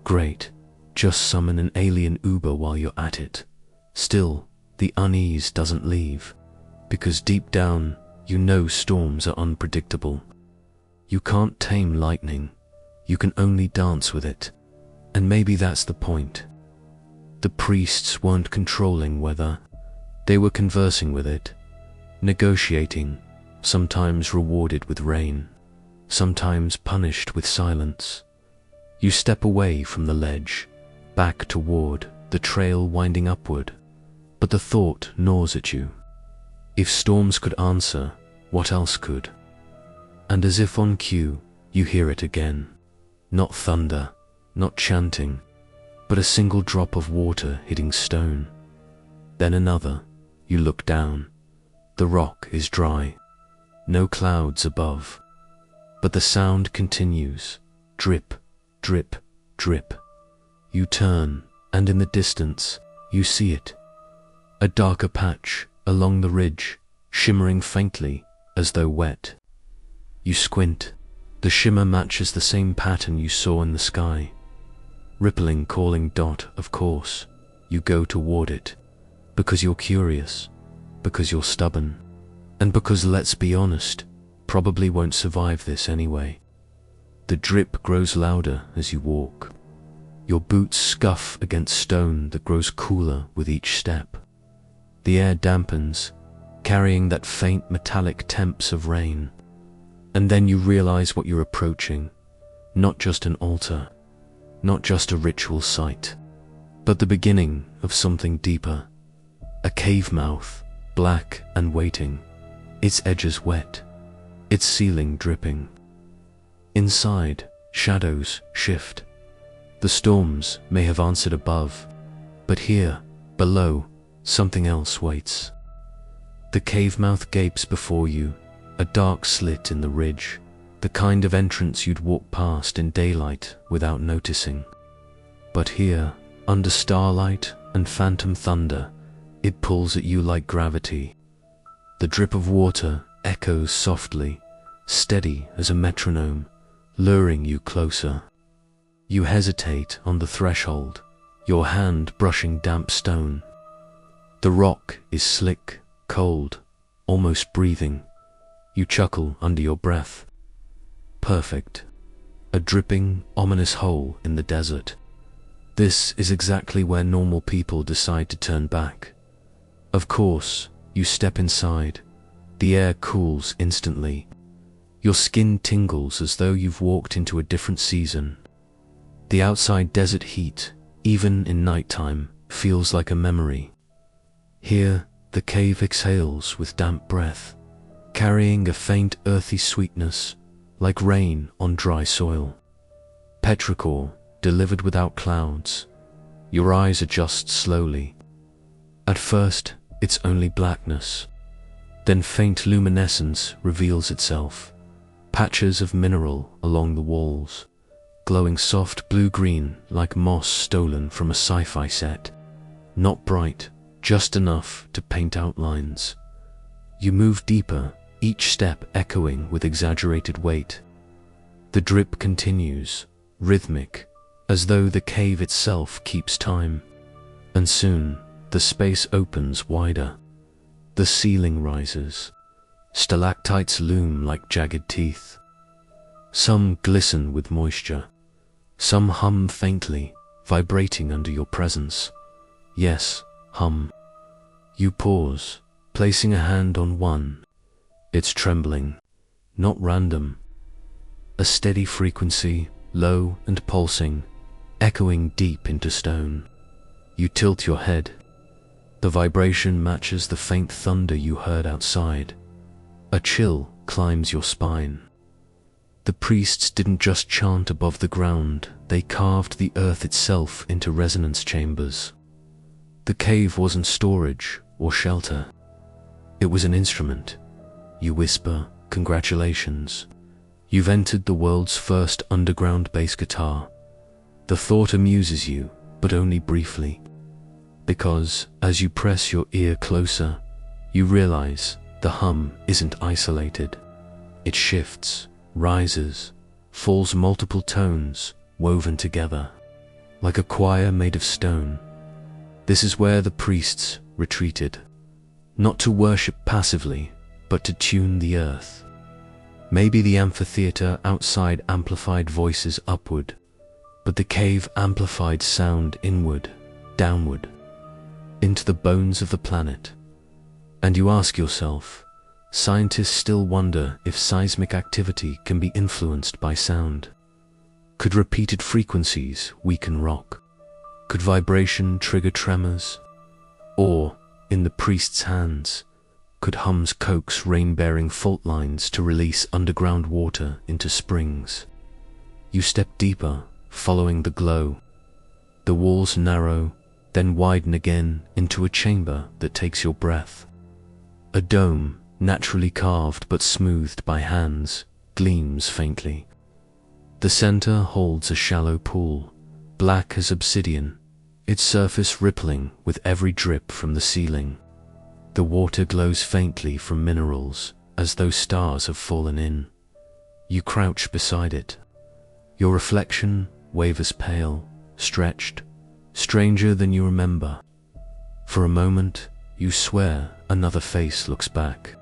Great, just summon an alien Uber while you're at it. Still, the unease doesn't leave, because deep down, you know storms are unpredictable. You can't tame lightning, you can only dance with it. And maybe that's the point. The priests weren't controlling weather, they were conversing with it, negotiating, sometimes rewarded with rain, sometimes punished with silence. You step away from the ledge, back toward the trail winding upward, but the thought gnaws at you. If storms could answer, what else could? And as if on cue, you hear it again. Not thunder, not chanting, but a single drop of water hitting stone. Then another. You look down. The rock is dry. No clouds above. But the sound continues. Drip, drip, drip. You turn, and in the distance, you see it. A darker patch along the ridge, shimmering faintly as though wet. You squint. The shimmer matches the same pattern you saw in the sky. Rippling, calling dot, of course. You go toward it. Because you're curious. Because you're stubborn. And because, let's be honest, probably won't survive this anyway. The drip grows louder as you walk. Your boots scuff against stone that grows cooler with each step. The air dampens, carrying that faint metallic temps of rain. And then you realize what you're approaching. Not just an altar, not just a ritual site, but the beginning of something deeper. A cave mouth, black and waiting, its edges wet, its ceiling dripping. Inside, shadows shift. The storms may have answered above, but here, below, something else waits. The cave mouth gapes before you, a dark slit in the ridge, the kind of entrance you'd walk past in daylight without noticing. But here, under starlight and phantom thunder, it pulls at you like gravity. The drip of water echoes softly, steady as a metronome, luring you closer. You hesitate on the threshold, your hand brushing damp stone. The rock is slick, cold, almost breathing. You chuckle under your breath. Perfect. A dripping, ominous hole in the desert. This is exactly where normal people decide to turn back. Of course, you step inside. The air cools instantly. Your skin tingles as though you've walked into a different season. The outside desert heat, even in nighttime, feels like a memory. Here, the cave exhales with damp breath, carrying a faint earthy sweetness, like rain on dry soil. Petrichor, delivered without clouds. Your eyes adjust slowly. At first, it's only blackness. Then faint luminescence reveals itself. Patches of mineral along the walls, glowing soft blue-green like moss stolen from a sci-fi set. Not bright, just enough to paint outlines. You move deeper, each step echoing with exaggerated weight. The drip continues, rhythmic, as though the cave itself keeps time. And soon, the space opens wider. The ceiling rises. Stalactites loom like jagged teeth. Some glisten with moisture. Some hum faintly, vibrating under your presence. Yes, hum. You pause, placing a hand on one. It's trembling, not random. A steady frequency, low and pulsing, echoing deep into stone. You tilt your head. The vibration matches the faint thunder you heard outside. A chill climbs your spine. The priests didn't just chant above the ground, they carved the earth itself into resonance chambers. The cave wasn't storage or shelter. It was an instrument. You whisper, "Congratulations. You've entered the world's first underground bass guitar." The thought amuses you, but only briefly. Because, as you press your ear closer, you realize the hum isn't isolated. It shifts, rises, falls multiple tones, woven together, like a choir made of stone. This is where the priests retreated, not to worship passively, but to tune the earth. Maybe the amphitheater outside amplified voices upward, but the cave amplified sound inward, downward, into the bones of the planet. And you ask yourself, scientists still wonder if seismic activity can be influenced by sound. Could repeated frequencies weaken rock? Could vibration trigger tremors? Or, in the priest's hands, could hums coax rain-bearing fault lines to release underground water into springs? You step deeper, following the glow. The walls narrow, then widen again into a chamber that takes your breath. A dome, naturally carved but smoothed by hands, gleams faintly. The center holds a shallow pool, black as obsidian, its surface rippling with every drip from the ceiling. The water glows faintly from minerals, as though stars have fallen in. You crouch beside it. Your reflection wavers pale, stretched, stranger than you remember. For a moment, you swear another face looks back.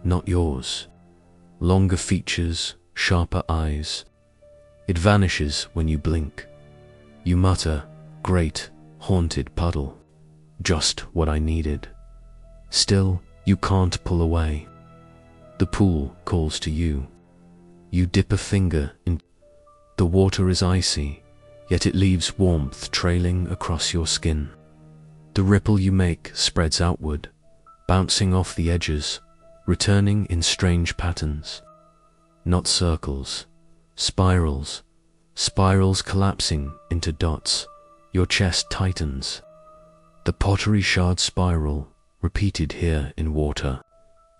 Not yours. Longer features, sharper eyes. It vanishes when you blink. You mutter, "Great, haunted puddle. Just what I needed." Still, you can't pull away. The pool calls to you. You dip a finger in. The water is icy, yet it leaves warmth trailing across your skin. The ripple you make spreads outward, bouncing off the edges, returning in strange patterns. Not circles, spirals, spirals collapsing into dots. Your chest tightens. The pottery shard spiral, repeated here in water.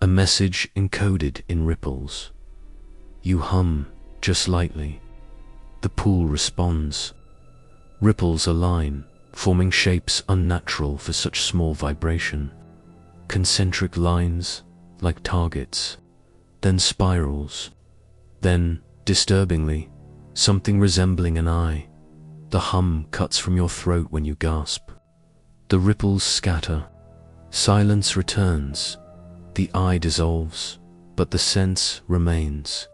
A message encoded in ripples. You hum just lightly. The pool responds. Ripples align, forming shapes unnatural for such small vibration. Concentric lines, like targets. Then spirals. Then, disturbingly, something resembling an eye. The hum cuts from your throat when you gasp. The ripples scatter. Silence returns. The eye dissolves, but the sense remains.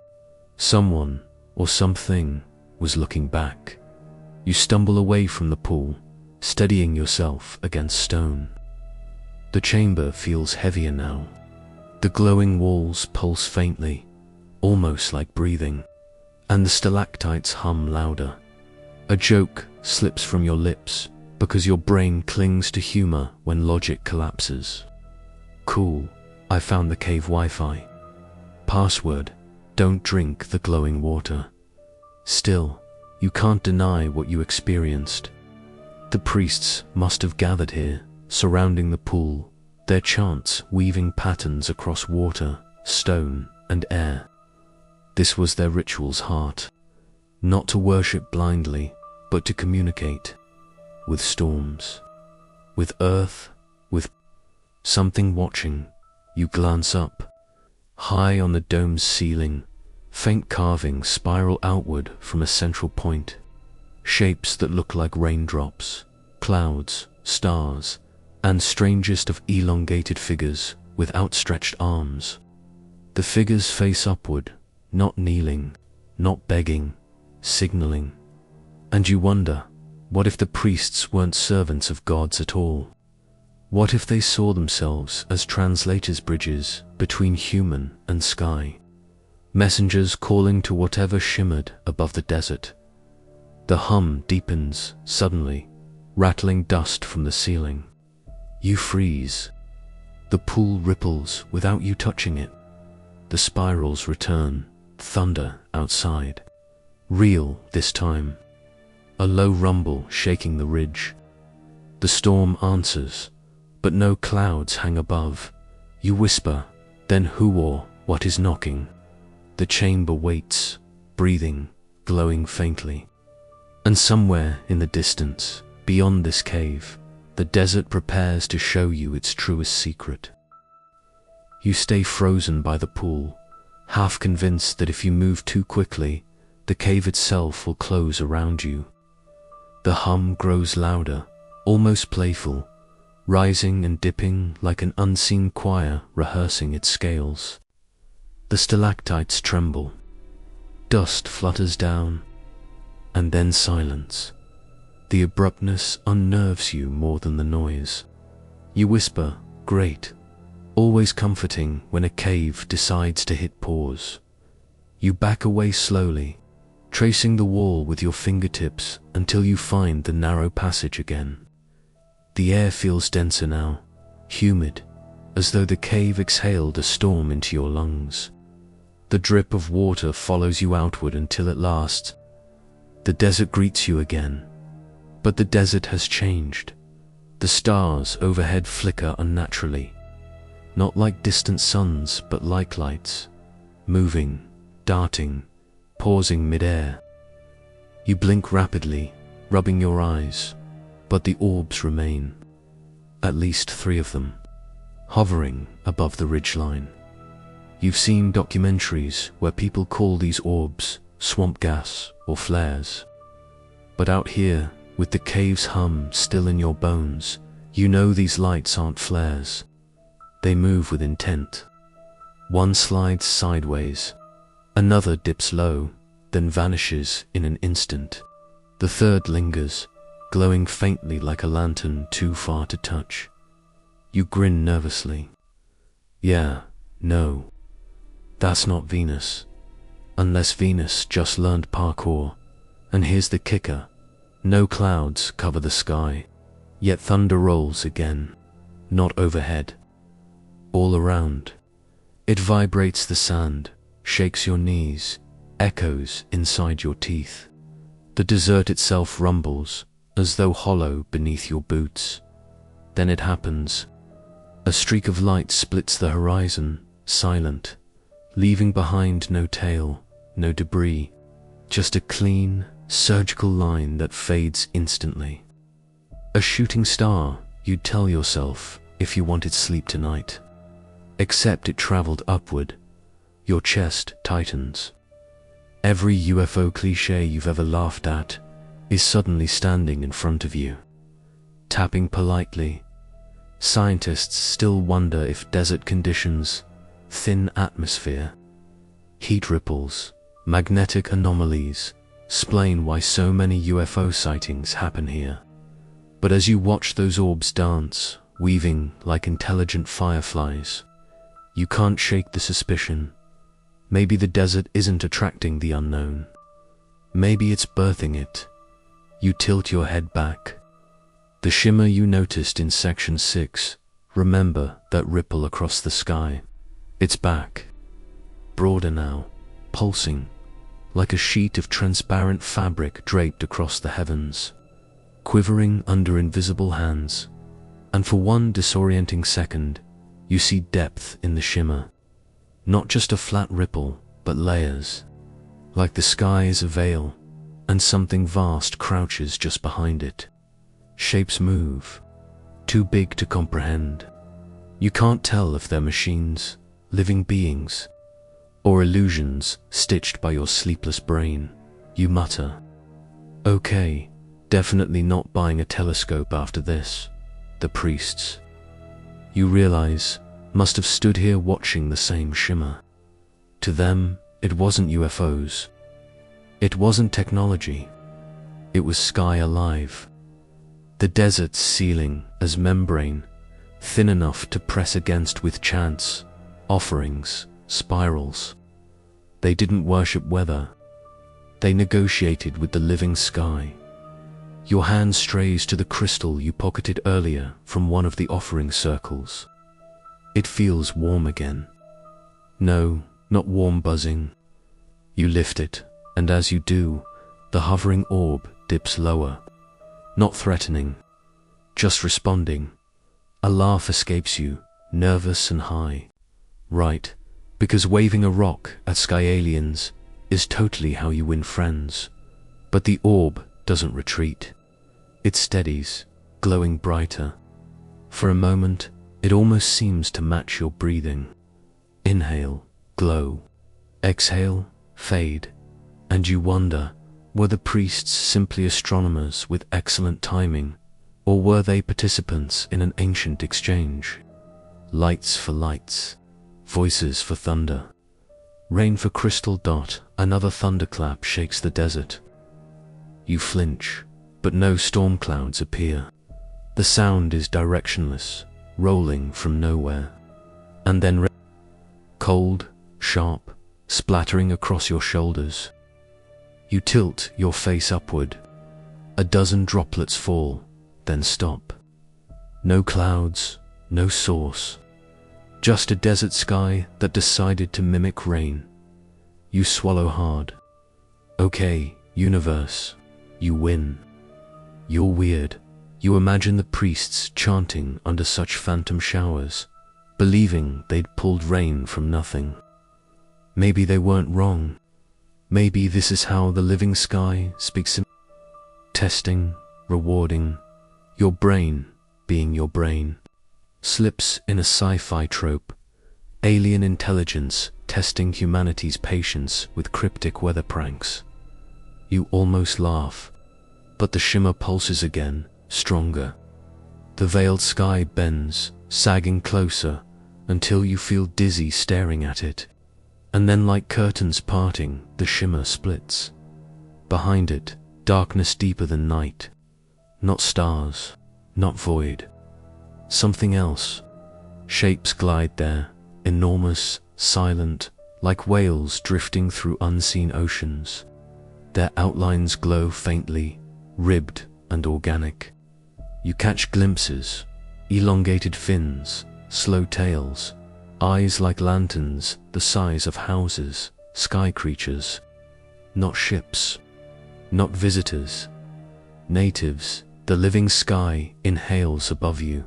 Someone, or something, was looking back. You stumble away from the pool, steadying yourself against stone. The chamber feels heavier now. The glowing walls pulse faintly, almost like breathing, and the stalactites hum louder. A joke slips from your lips because your brain clings to humor when logic collapses. Cool, I found the cave Wi-Fi. Password, don't drink the glowing water. Still, you can't deny what you experienced. The priests must have gathered here, surrounding the pool, their chants weaving patterns across water, stone, and air. This was their ritual's heart. Not to worship blindly, but to communicate. With storms. With earth. With something watching. You glance up. High on the dome's ceiling, faint carvings spiral outward from a central point. Shapes that look like raindrops, clouds, stars, and strangest of elongated figures with outstretched arms. The figures face upward, not kneeling, not begging, signaling. And you wonder, what if the priests weren't servants of gods at all? What if they saw themselves as translators' bridges between human and sky? Messengers calling to whatever shimmered above the desert. The hum deepens suddenly, rattling dust from the ceiling. You freeze. The pool ripples without you touching it. The spirals return, thunder outside. Real this time. A low rumble shaking the ridge. The storm answers, but no clouds hang above. You whisper, then who or what is knocking? The chamber waits, breathing, glowing faintly. And somewhere in the distance, beyond this cave, the desert prepares to show you its truest secret. You stay frozen by the pool, half convinced that if you move too quickly, the cave itself will close around you. The hum grows louder, almost playful, rising and dipping like an unseen choir rehearsing its scales. The stalactites tremble. Dust flutters down, and then silence. The abruptness unnerves you more than the noise. You whisper, "Great," always comforting when a cave decides to hit pause. You back away slowly, tracing the wall with your fingertips until you find the narrow passage again. The air feels denser now, humid, as though the cave exhaled a storm into your lungs. The drip of water follows you outward until at last, the desert greets you again. But the desert has changed. The stars overhead flicker unnaturally, not like distant suns but like lights, moving, darting, pausing mid-air. You blink rapidly, rubbing your eyes, but the orbs remain, at least 3 of them, hovering above the ridgeline. You've seen documentaries where people call these orbs swamp gas or flares. But out here, with the cave's hum still in your bones, you know these lights aren't flares. They move with intent. One slides sideways, another dips low, then vanishes in an instant. The third lingers, glowing faintly like a lantern too far to touch. You grin nervously. Yeah, no. That's not Venus. Unless Venus just learned parkour, And here's the kicker. No clouds cover the sky, yet thunder rolls again. Not overhead. All around. It vibrates the sand, shakes your knees, echoes inside your teeth. The desert itself rumbles, as though hollow beneath your boots. Then it happens. A streak of light splits the horizon, silent, leaving behind no tail, no debris, just a clean, surgical line that fades instantly. A shooting star, you'd tell yourself if you wanted sleep tonight. Except it traveled upward. Your chest tightens. Every UFO cliché you've ever laughed at is suddenly standing in front of you, tapping politely. Scientists still wonder if desert conditions, thin atmosphere, heat ripples, magnetic anomalies explain why so many UFO sightings happen here. But as you watch those orbs dance, weaving like intelligent fireflies, you can't shake the suspicion. Maybe the desert isn't attracting the unknown. Maybe it's birthing it. You tilt your head back. The shimmer you noticed in section 6, remember that ripple across the sky. It's back. Broader now, pulsing, like a sheet of transparent fabric draped across the heavens, quivering under invisible hands. And for one disorienting second, you see depth in the shimmer. Not just a flat ripple, but layers. Like the sky is a veil, and something vast crouches just behind it. Shapes move, too big to comprehend. You can't tell if they're machines, living beings, or illusions stitched by your sleepless brain. You mutter, "Okay, definitely not buying a telescope after this." The priests, you realize, must have stood here watching the same shimmer. To them, it wasn't UFOs. It wasn't technology. It was sky alive. The desert's ceiling as membrane, thin enough to press against with chants, offerings, spirals. They didn't worship weather. They negotiated with the living sky. Your hand strays to the crystal you pocketed earlier from one of the offering circles. It feels warm again. No, not warm buzzing. You lift it, and as you do, the hovering orb dips lower. Not threatening, just responding. A laugh escapes you, nervous and high. Right, because waving a rock at sky aliens is totally how you win friends. But the orb doesn't retreat. It steadies, glowing brighter. For a moment, it almost seems to match your breathing. Inhale, glow. Exhale, fade. And you wonder, were the priests simply astronomers with excellent timing, or were they participants in an ancient exchange? Lights for lights, voices for thunder. Rain for crystal dot, another thunderclap shakes the desert. You flinch, but no storm clouds appear. The sound is directionless, rolling from nowhere. And then cold, sharp, splattering across your shoulders. You tilt your face upward. A dozen droplets fall, then stop. No clouds, no source. Just a desert sky that decided to mimic rain. You swallow hard. Okay, universe, you win. You're weird. You imagine the priests chanting under such phantom showers, believing they'd pulled rain from nothing. Maybe they weren't wrong. Maybe this is how the living sky speaks. Testing, rewarding, your brain, being your brain, slips in a sci-fi trope. Alien intelligence testing humanity's patience with cryptic weather pranks. You almost laugh, but the shimmer pulses again, stronger. The veiled sky bends, sagging closer, until you feel dizzy staring at it. And then, like curtains parting, the shimmer splits. Behind it, darkness deeper than night. Not stars, not void. Something else. Shapes glide there, enormous, silent, like whales drifting through unseen oceans. Their outlines glow faintly, ribbed and organic. You catch glimpses, elongated fins, slow tails, eyes like lanterns the size of houses, sky creatures. Not ships, not visitors. Natives, the living sky inhales above you.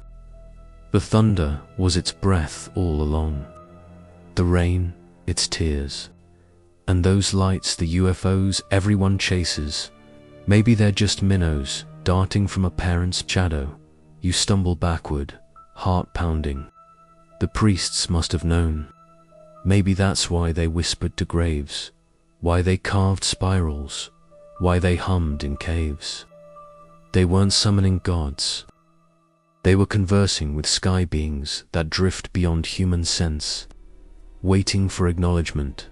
The thunder was its breath all along. The rain, its tears. And those lights, the UFOs everyone chases. Maybe they're just minnows darting from a parent's shadow. You stumble backward, heart pounding. The priests must have known. Maybe that's why they whispered to graves, why they carved spirals, why they hummed in caves. They weren't summoning gods. They were conversing with sky beings that drift beyond human sense, waiting for acknowledgement.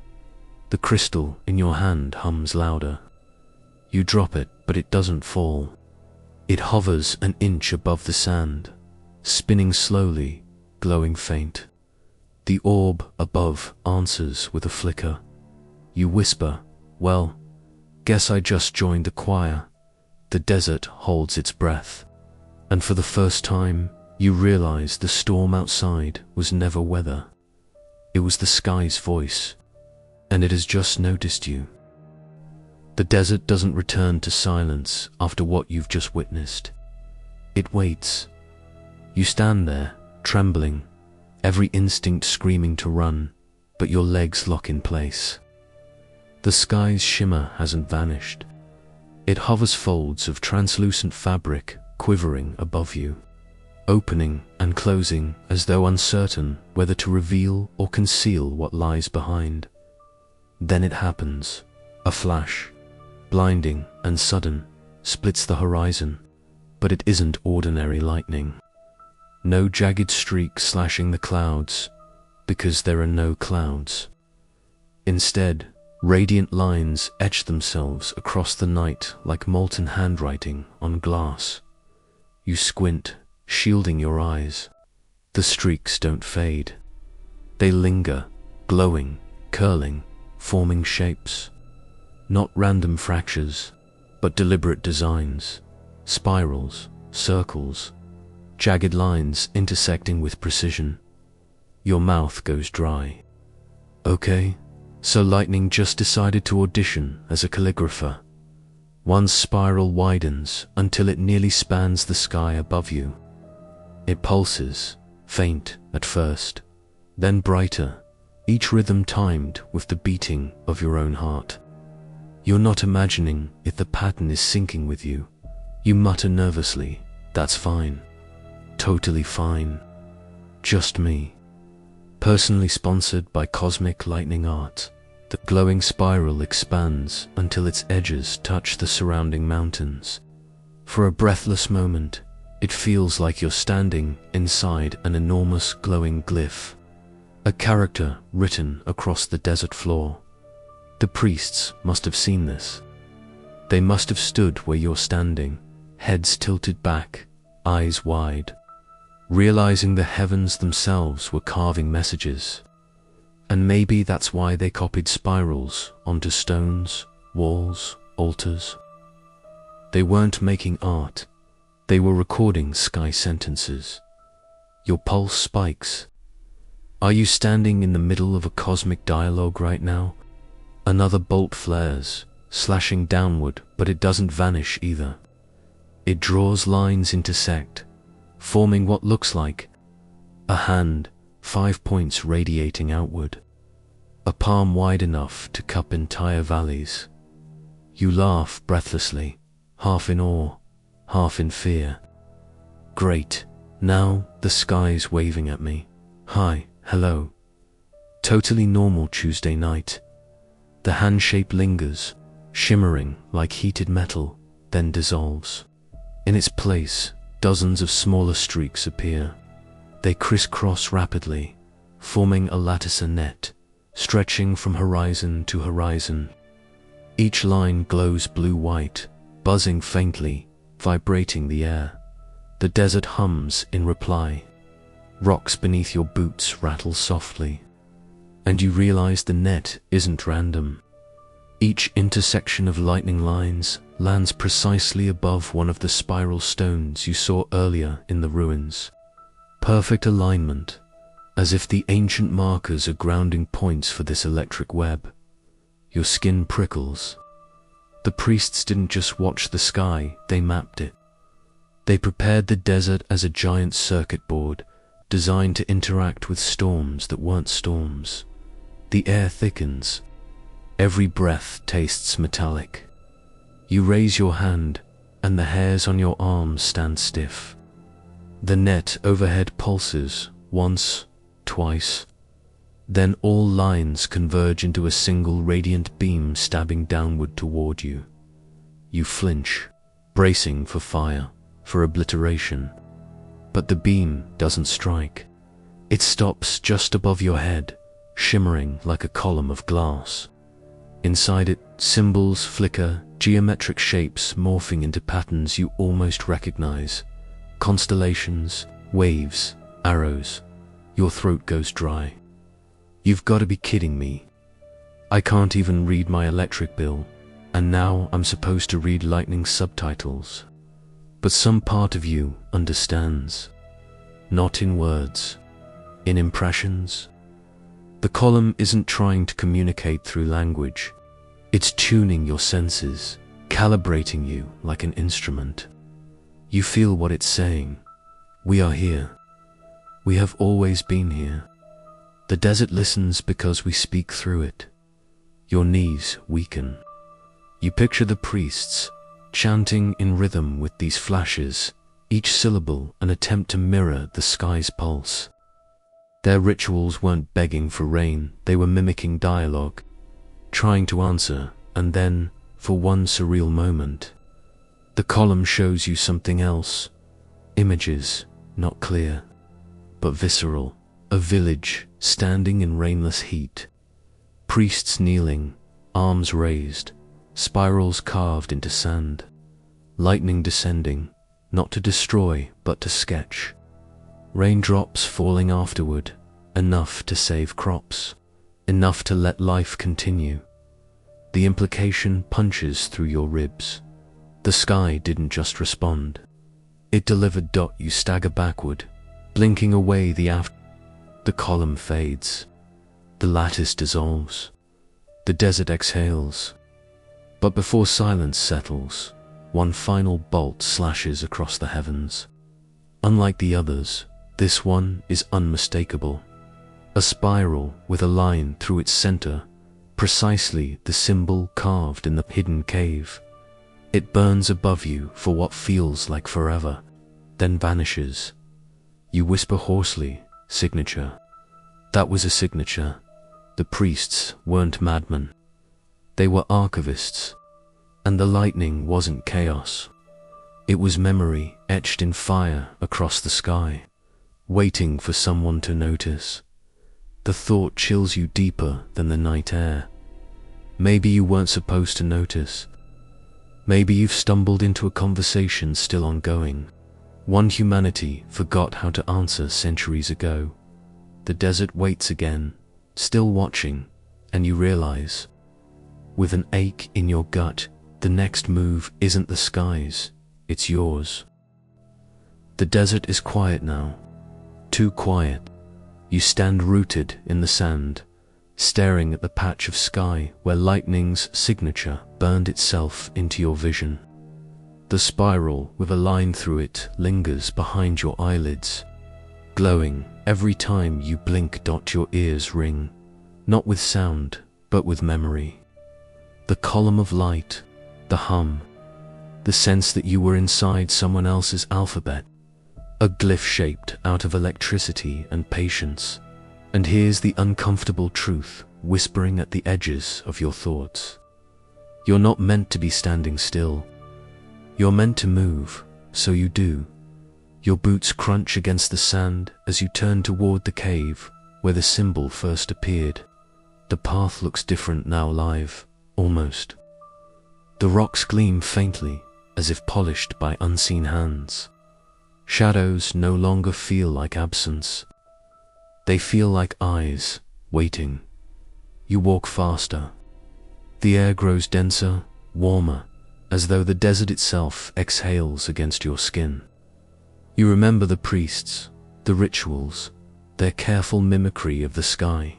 The crystal in your hand hums louder. You drop it, but it doesn't fall. It hovers an inch above the sand, spinning slowly, glowing faint. The orb above answers with a flicker. You whisper, "Well, guess I just joined the choir." The desert holds its breath, and for the first time, you realize the storm outside was never weather. It was the sky's voice, and it has just noticed you. The desert doesn't return to silence after what you've just witnessed. It waits. You stand there, trembling, every instinct screaming to run, but your legs lock in place. The sky's shimmer hasn't vanished. It hovers folds of translucent fabric quivering above you, opening and closing as though uncertain whether to reveal or conceal what lies behind. Then it happens. A flash, blinding and sudden, splits the horizon, but it isn't ordinary lightning. No jagged streak slashing the clouds, because there are no clouds. Instead, radiant lines etch themselves across the night like molten handwriting on glass. You squint, shielding your eyes. The streaks don't fade. They linger, glowing, curling, forming shapes. Not random fractures, but deliberate designs. Spirals, circles, jagged lines intersecting with precision. Your mouth goes dry. Okay, so lightning just decided to audition as a calligrapher. One spiral widens until it nearly spans the sky above you. It pulses, faint at first, then brighter, each rhythm timed with the beating of your own heart. You're not imagining if the pattern is syncing with you. You mutter nervously, "That's fine. Totally fine. Just me." Personally sponsored by Cosmic Lightning Art, the glowing spiral expands until its edges touch the surrounding mountains. For a breathless moment, it feels like you're standing inside an enormous glowing glyph, a character written across the desert floor. The priests must have seen this. They must have stood where you're standing, heads tilted back, eyes wide, realizing the heavens themselves were carving messages. And maybe that's why they copied spirals onto stones, walls, altars. They weren't making art. They were recording sky sentences. Your pulse spikes. Are you standing in the middle of a cosmic dialogue right now? Another bolt flares, slashing downward, but it doesn't vanish either. It draws lines intersect, forming what looks like a hand, 5 points radiating outward, a palm wide enough to cup entire valleys. You laugh breathlessly, half in awe, half in fear. Great, now the sky's waving at me. Hi, hello. Totally normal Tuesday night. The hand-shape lingers, shimmering like heated metal, then dissolves. In its place, dozens of smaller streaks appear. They crisscross rapidly, forming a lattice net, stretching from horizon to horizon. Each line glows blue-white, buzzing faintly, vibrating the air. The desert hums in reply. Rocks beneath your boots rattle softly. And you realize the net isn't random. Each intersection of lightning lines lands precisely above one of the spiral stones you saw earlier in the ruins. Perfect alignment, as if the ancient markers are grounding points for this electric web. Your skin prickles. The priests didn't just watch the sky, they mapped it. They prepared the desert as a giant circuit board, designed to interact with storms that weren't storms. The air thickens. Every breath tastes metallic. You raise your hand, and the hairs on your arms stand stiff. The net overhead pulses once, twice. Then all lines converge into a single radiant beam stabbing downward toward you. You flinch, bracing for fire, for obliteration. But the beam doesn't strike. It stops just above your head, shimmering like a column of glass. Inside it, symbols flicker, geometric shapes morphing into patterns you almost recognize. Constellations, waves, arrows. Your throat goes dry. You've got to be kidding me. I can't even read my electric bill, and now I'm supposed to read lightning subtitles. But some part of you understands. Not in words, in impressions. The column isn't trying to communicate through language. It's tuning your senses, calibrating you like an instrument. You feel what it's saying. We are here. We have always been here. The desert listens because we speak through it. Your knees weaken. You picture the priests, chanting in rhythm with these flashes, each syllable an attempt to mirror the sky's pulse. Their rituals weren't begging for rain, they were mimicking dialogue, trying to answer, and then, for one surreal moment, the column shows you something else. Images, not clear, but visceral. A village standing in rainless heat. Priests kneeling, arms raised, spirals carved into sand. Lightning descending, not to destroy, but to sketch. Raindrops falling afterward, enough to save crops, enough to let life continue. The implication punches through your ribs. The sky didn't just respond. It delivered. You stagger backward, blinking away the after. The column fades. The lattice dissolves. The desert exhales. But before silence settles, one final bolt slashes across the heavens. Unlike the others, this one is unmistakable. A spiral with a line through its center, precisely the symbol carved in the hidden cave. It burns above you for what feels like forever, then vanishes. You whisper hoarsely, "Signature." That was a signature. The priests weren't madmen. They were archivists. And the lightning wasn't chaos. It was memory etched in fire across the sky, waiting for someone to notice. The thought chills you deeper than the night air. Maybe you weren't supposed to notice. Maybe you've stumbled into a conversation still ongoing. One humanity forgot how to answer centuries ago. The desert waits again, still watching, and you realize, with an ache in your gut, the next move isn't the sky's, it's yours. The desert is quiet now, too quiet. You stand rooted in the sand, staring at the patch of sky where lightning's signature burned itself into your vision. The spiral with a line through it lingers behind your eyelids, glowing every time you blink. Your ears ring, not with sound, but with memory. The column of light, the hum, the sense that you were inside someone else's alphabet, a glyph shaped out of electricity and patience. And here's the uncomfortable truth whispering at the edges of your thoughts. You're not meant to be standing still. You're meant to move, so you do. Your boots crunch against the sand as you turn toward the cave where the symbol first appeared. The path looks different now, live, almost. The rocks gleam faintly, as if polished by unseen hands. Shadows no longer feel like absence. They feel like eyes, waiting. You walk faster. The air grows denser, warmer, as though the desert itself exhales against your skin. You remember the priests, the rituals, their careful mimicry of the sky.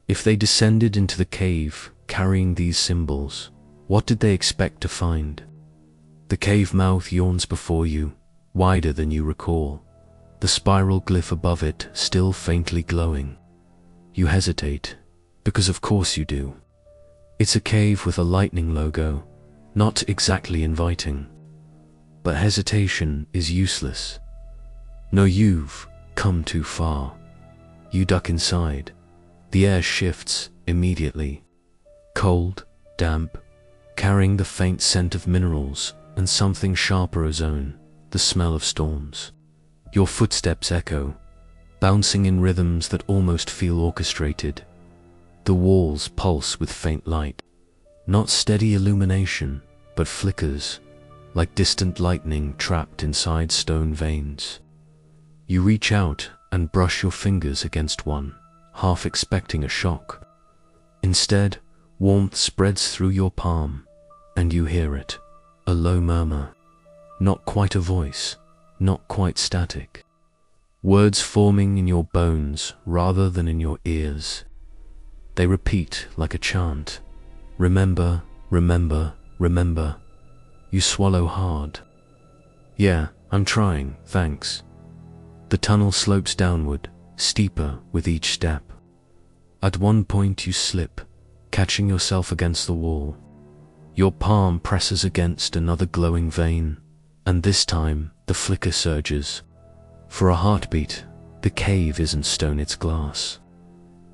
If they descended into the cave carrying these symbols, what did they expect to find? The cave mouth yawns before you, wider than you recall, the spiral glyph above it still faintly glowing. You hesitate, because of course you do. It's a cave with a lightning logo, not exactly inviting. But hesitation is useless. No, you've come too far. You duck inside. The air shifts immediately. Cold, damp, carrying the faint scent of minerals and something sharper ozone, the smell of storms. Your footsteps echo, bouncing in rhythms that almost feel orchestrated. The walls pulse with faint light, not steady illumination, but flickers, like distant lightning trapped inside stone veins. You reach out and brush your fingers against one, half expecting a shock. Instead, warmth spreads through your palm, and you hear it, a low murmur. Not quite a voice, not quite static. Words forming in your bones rather than in your ears. They repeat like a chant. Remember, remember, remember. You swallow hard. Yeah, I'm trying, thanks. The tunnel slopes downward, steeper with each step. At one point you slip, catching yourself against the wall. Your palm presses against another glowing vein, and this time the flicker surges. For a heartbeat, the cave isn't stone, it's glass.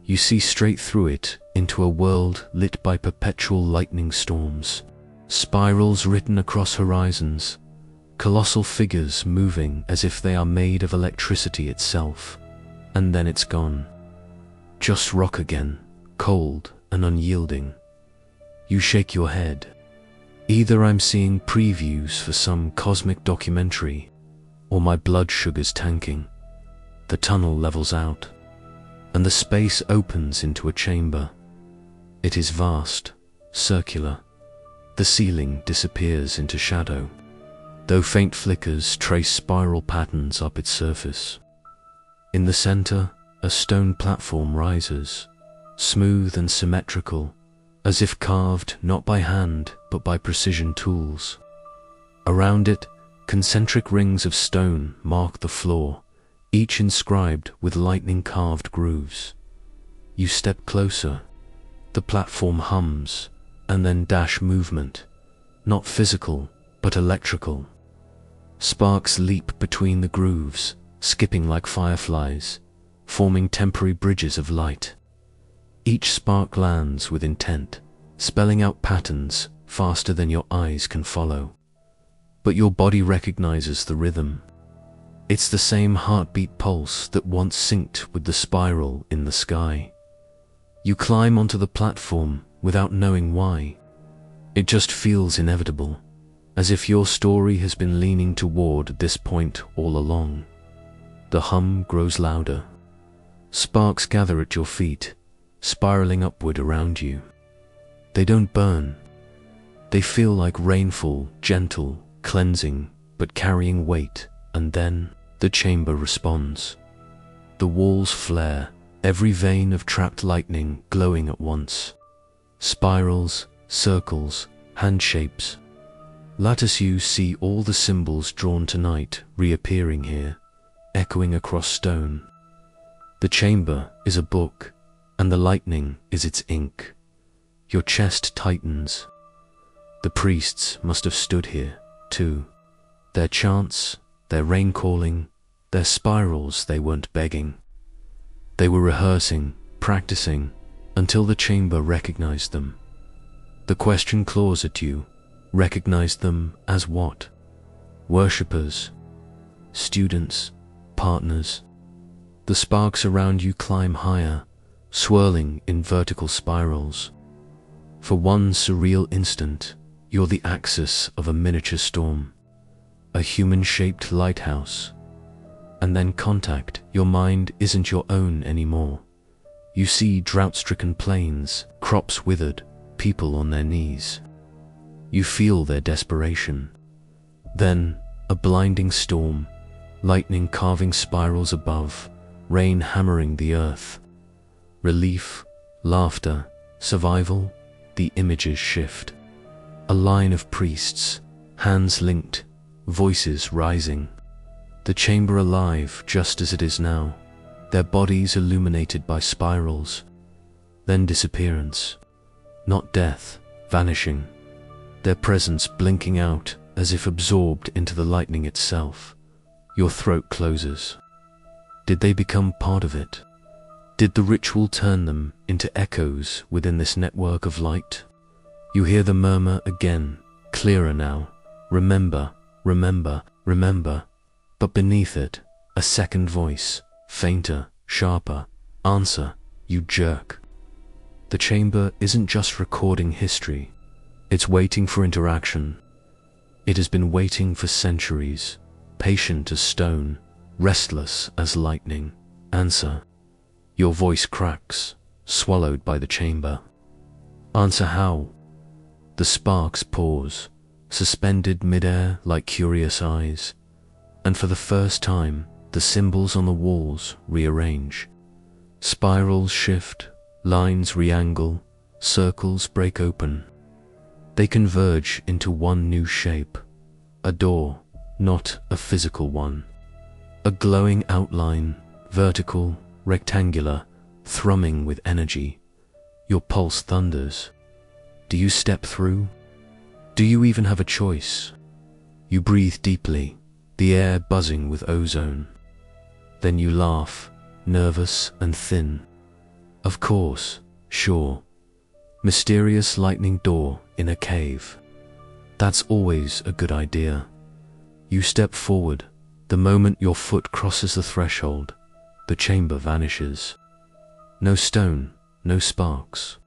You see straight through it into a world lit by perpetual lightning storms, spirals written across horizons, colossal figures moving as if they are made of electricity itself, and then it's gone. Just rock again, cold and unyielding. You shake your head. Either I'm seeing previews for some cosmic documentary, or my blood sugar's tanking. The tunnel levels out, and the space opens into a chamber. It is vast, circular. The ceiling disappears into shadow, though faint flickers trace spiral patterns up its surface. In the center, a stone platform rises, smooth and symmetrical, as if carved not by hand but by precision tools. Around it, concentric rings of stone mark the floor, each inscribed with lightning-carved grooves. You step closer. The platform hums, and then dash movement, not physical, but electrical. Sparks leap between the grooves, skipping like fireflies, forming temporary bridges of light. Each spark lands with intent, spelling out patterns faster than your eyes can follow. But your body recognizes the rhythm. It's the same heartbeat pulse that once synced with the spiral in the sky. You climb onto the platform without knowing why. It just feels inevitable, as if your story has been leaning toward this point all along. The hum grows louder. Sparks gather at your feet, spiraling upward around you. They don't burn. They feel like rainfall, gentle, cleansing, but carrying weight, and then the chamber responds. The walls flare, every vein of trapped lightning glowing at once. Spirals, circles, hand shapes. You see all the symbols drawn tonight reappearing here, echoing across stone. The chamber is a book, and the lightning is its ink. Your chest tightens. The priests must have stood here, too. Their chants, their rain calling, their spirals they weren't begging. They were rehearsing, practicing, until the chamber recognized them. The question claws at you. Recognized them as what? Worshippers? Students? Partners? The sparks around you climb higher, swirling in vertical spirals. For one surreal instant, you're the axis of a miniature storm, a human-shaped lighthouse. And then contact, your mind isn't your own anymore. You see drought-stricken plains, crops withered, people on their knees. You feel their desperation. Then, a blinding storm, lightning carving spirals above, rain hammering the earth. Relief, laughter, survival, the images shift. A line of priests, hands linked, voices rising. The chamber alive just as it is now, their bodies illuminated by spirals. Then disappearance. Not death, vanishing. Their presence blinking out as if absorbed into the lightning itself. Your throat closes. Did they become part of it? Did the ritual turn them into echoes within this network of light? You hear the murmur again, clearer now. Remember, remember, remember. But beneath it, a second voice, fainter, sharper. Answer, you jerk. The chamber isn't just recording history. It's waiting for interaction. It has been waiting for centuries, patient as stone, restless as lightning. Answer. Your voice cracks, swallowed by the chamber. Answer how? The sparks pause, suspended mid-air like curious eyes, and for the first time, the symbols on the walls rearrange. Spirals shift, lines re-angle, circles break open. They converge into one new shape, a door, not a physical one. A glowing outline, vertical, rectangular, thrumming with energy. Your pulse thunders. Do you step through? Do you even have a choice? You breathe deeply, the air buzzing with ozone. Then you laugh, nervous and thin. Of course, sure. Mysterious lightning door in a cave. That's always a good idea. You step forward. The moment your foot crosses the threshold, the chamber vanishes. No stone, no sparks.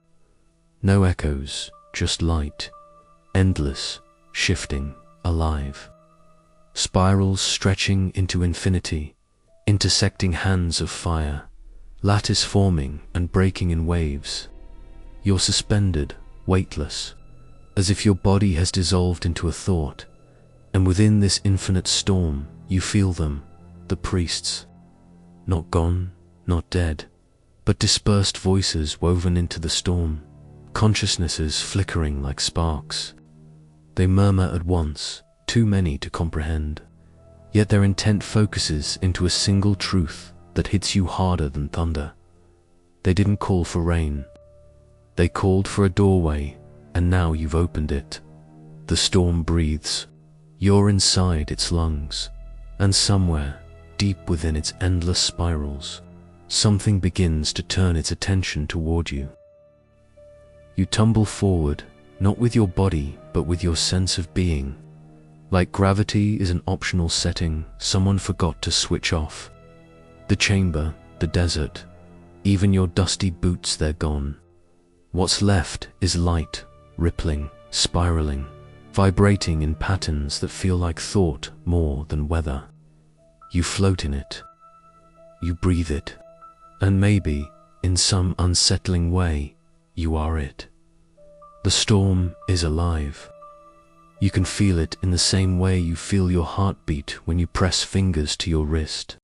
No echoes, just light. Endless, shifting, alive. Spirals stretching into infinity, intersecting hands of fire, lattice forming and breaking in waves. You're suspended, weightless, as if your body has dissolved into a thought, and within this infinite storm, you feel them, the priests. Not gone, not dead, but dispersed voices woven into the storm, consciousnesses flickering like sparks. They murmur at once, too many to comprehend, yet their intent focuses into a single truth that hits you harder than thunder. They didn't call for rain. They called for a doorway, and now you've opened it. The storm breathes. You're inside its lungs, and somewhere, deep within its endless spirals, something begins to turn its attention toward you. You tumble forward, not with your body, but with your sense of being. Like gravity is an optional setting someone forgot to switch off. The chamber, the desert, even your dusty boots, they're gone. What's left is light, rippling, spiraling, vibrating in patterns that feel like thought more than weather. You float in it. You breathe it. And maybe, in some unsettling way, you are it. The storm is alive. You can feel it in the same way you feel your heartbeat when you press fingers to your wrist.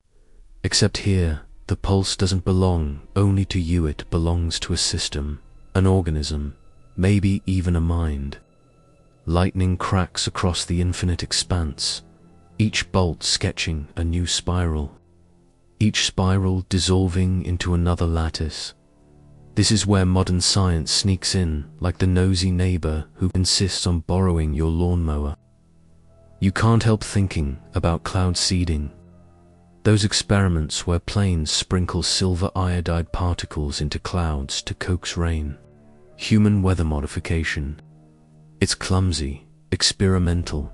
Except here, the pulse doesn't belong only to you, it belongs to a system, an organism, maybe even a mind. Lightning cracks across the infinite expanse, each bolt sketching a new spiral, each spiral dissolving into another lattice. This is where modern science sneaks in, like the nosy neighbor who insists on borrowing your lawnmower. You can't help thinking about cloud seeding. Those experiments where planes sprinkle silver iodide particles into clouds to coax rain. Human weather modification. It's clumsy, experimental.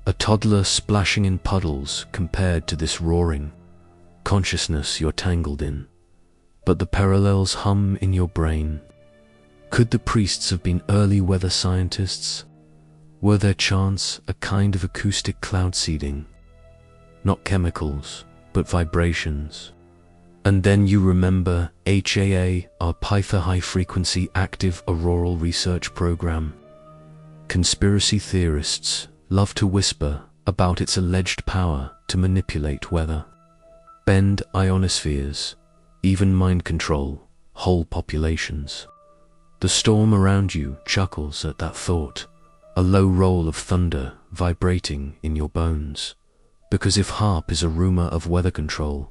A toddler splashing in puddles compared to this roaring consciousness you're tangled in. But the parallels hum in your brain. Could the priests have been early weather scientists? Were their chants a kind of acoustic cloud seeding? Not chemicals, but vibrations. And then you remember HAA, our Python High Frequency Active Auroral Research Program. Conspiracy theorists love to whisper about its alleged power to manipulate weather, bend ionospheres, even mind control whole populations. The storm around you chuckles at that thought, a low roll of thunder vibrating in your bones. Because if HARP is a rumor of weather control,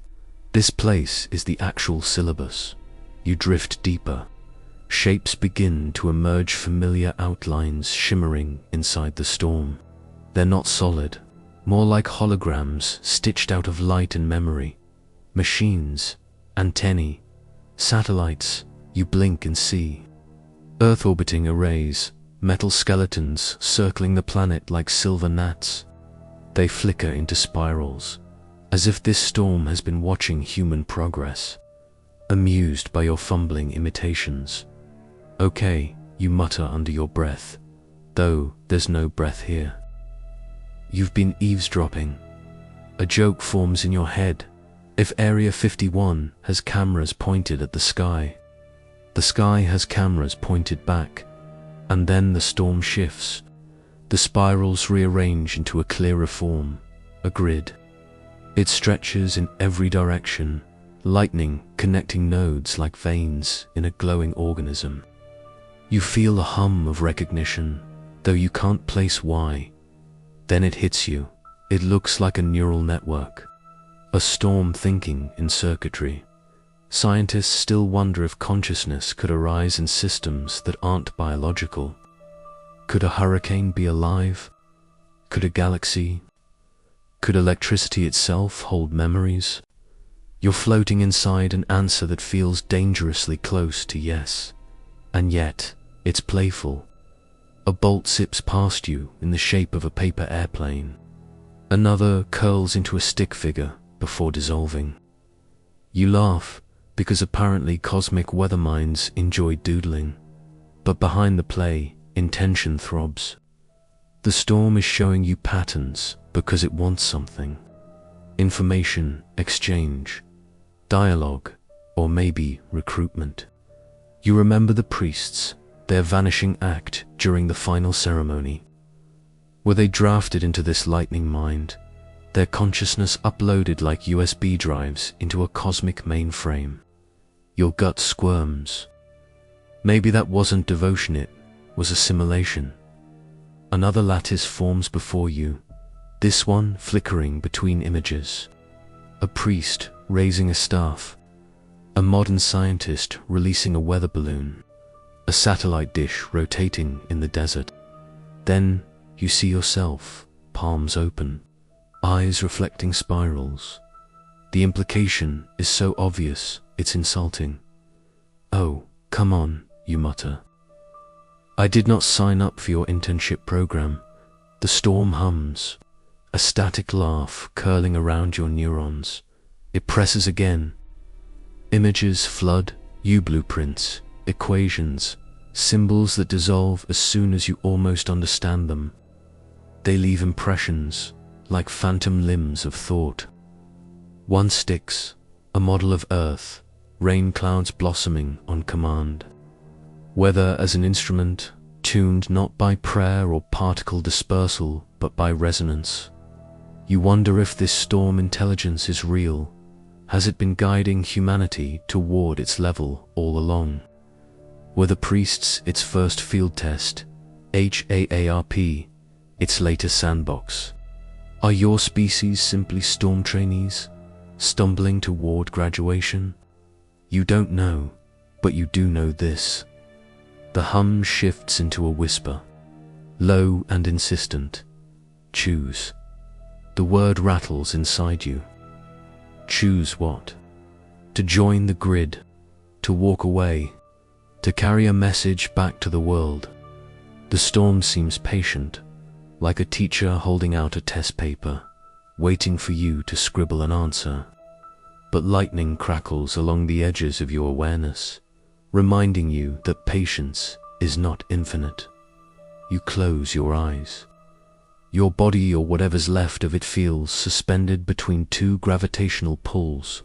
this place is the actual syllabus. You drift deeper. Shapes begin to emerge, familiar outlines shimmering inside the storm. They're not solid, more like holograms stitched out of light and memory. Machines, antennae, satellites, you blink and see. Earth-orbiting arrays, metal skeletons circling the planet like silver gnats. They flicker into spirals, as if this storm has been watching human progress, amused by your fumbling imitations. Okay, you mutter under your breath, though there's no breath here. You've been eavesdropping. A joke forms in your head. If Area 51 has cameras pointed at the sky has cameras pointed back, and then the storm shifts. The spirals rearrange into a clearer form, a grid. It stretches in every direction, lightning connecting nodes like veins in a glowing organism. You feel a hum of recognition, though you can't place why. Then it hits you. It looks like a neural network, a storm thinking in circuitry. Scientists still wonder if consciousness could arise in systems that aren't biological. Could a hurricane be alive? Could a galaxy? Could electricity itself hold memories? You're floating inside an answer that feels dangerously close to yes. And yet, it's playful. A bolt zips past you in the shape of a paper airplane. Another curls into a stick figure before dissolving. You laugh because apparently cosmic weather minds enjoy doodling. But behind the play, intention throbs. The storm is showing you patterns because it wants something. Information exchange, dialogue, or maybe recruitment. You remember the priests, their vanishing act during the final ceremony. Were they drafted into this lightning mind, their consciousness uploaded like USB drives into a cosmic mainframe? Your gut squirms. Maybe that wasn't devotion, it was assimilation. Another lattice forms before you, this one flickering between images. A priest raising a staff, a modern scientist releasing a weather balloon, a satellite dish rotating in the desert. Then you see yourself, palms open, eyes reflecting spirals. The implication is so obvious, it's insulting. Oh, come on, you mutter. I did not sign up for your internship program. The storm hums, a static laugh curling around your neurons. It presses again. Images flood, you blueprints, equations, symbols that dissolve as soon as you almost understand them. They leave impressions, like phantom limbs of thought. One sticks, a model of Earth, rain clouds blossoming on command. Weather as an instrument, tuned not by prayer or particle dispersal, but by resonance. You wonder if this storm intelligence is real. Has it been guiding humanity toward its level all along? Were the priests its first field test, HAARP, its latest sandbox? Are your species simply storm trainees, stumbling toward graduation? You don't know, but you do know this. The hum shifts into a whisper, low and insistent. Choose. The word rattles inside you. Choose what? To join the grid, to walk away, to carry a message back to the world. The storm seems patient, like a teacher holding out a test paper, waiting for you to scribble an answer. But lightning crackles along the edges of your awareness, reminding you that patience is not infinite. You close your eyes. Your body, or whatever's left of it, feels suspended between two gravitational pulls.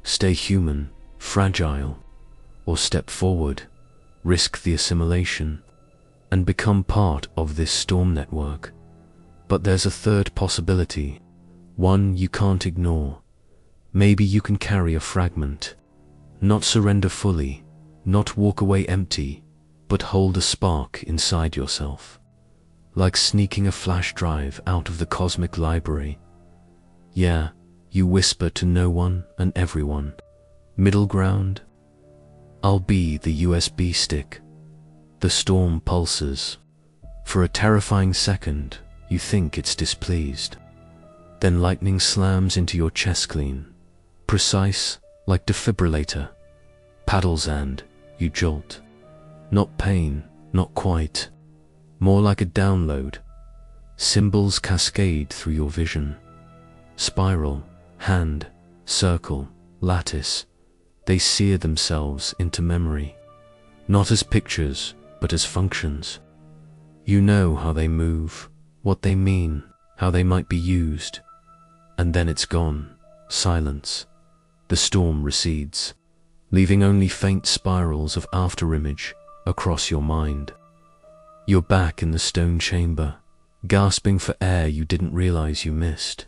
stay human, fragile, or step forward, risk the assimilation, and become part of this storm network. But there's a third possibility, one you can't ignore. Maybe you can carry a fragment, not surrender fully, not walk away empty, but hold a spark inside yourself, like sneaking a flash drive out of the cosmic library. Yeah, you whisper to no one and everyone. Middle ground? I'll be the USB stick. The storm pulses. For a terrifying second, you think it's displeased. Then lightning slams into your chest clean, precise like defibrillator. Paddles and you jolt. Not pain, not quite. More like a download. Symbols cascade through your vision. Spiral, hand, circle, lattice. They sear themselves into memory. Not as pictures, but as functions. You know how they move, what they mean, how they might be used. And then it's gone. Silence. The storm recedes, leaving only faint spirals of afterimage across your mind. You're back in the stone chamber, gasping for air you didn't realize you missed.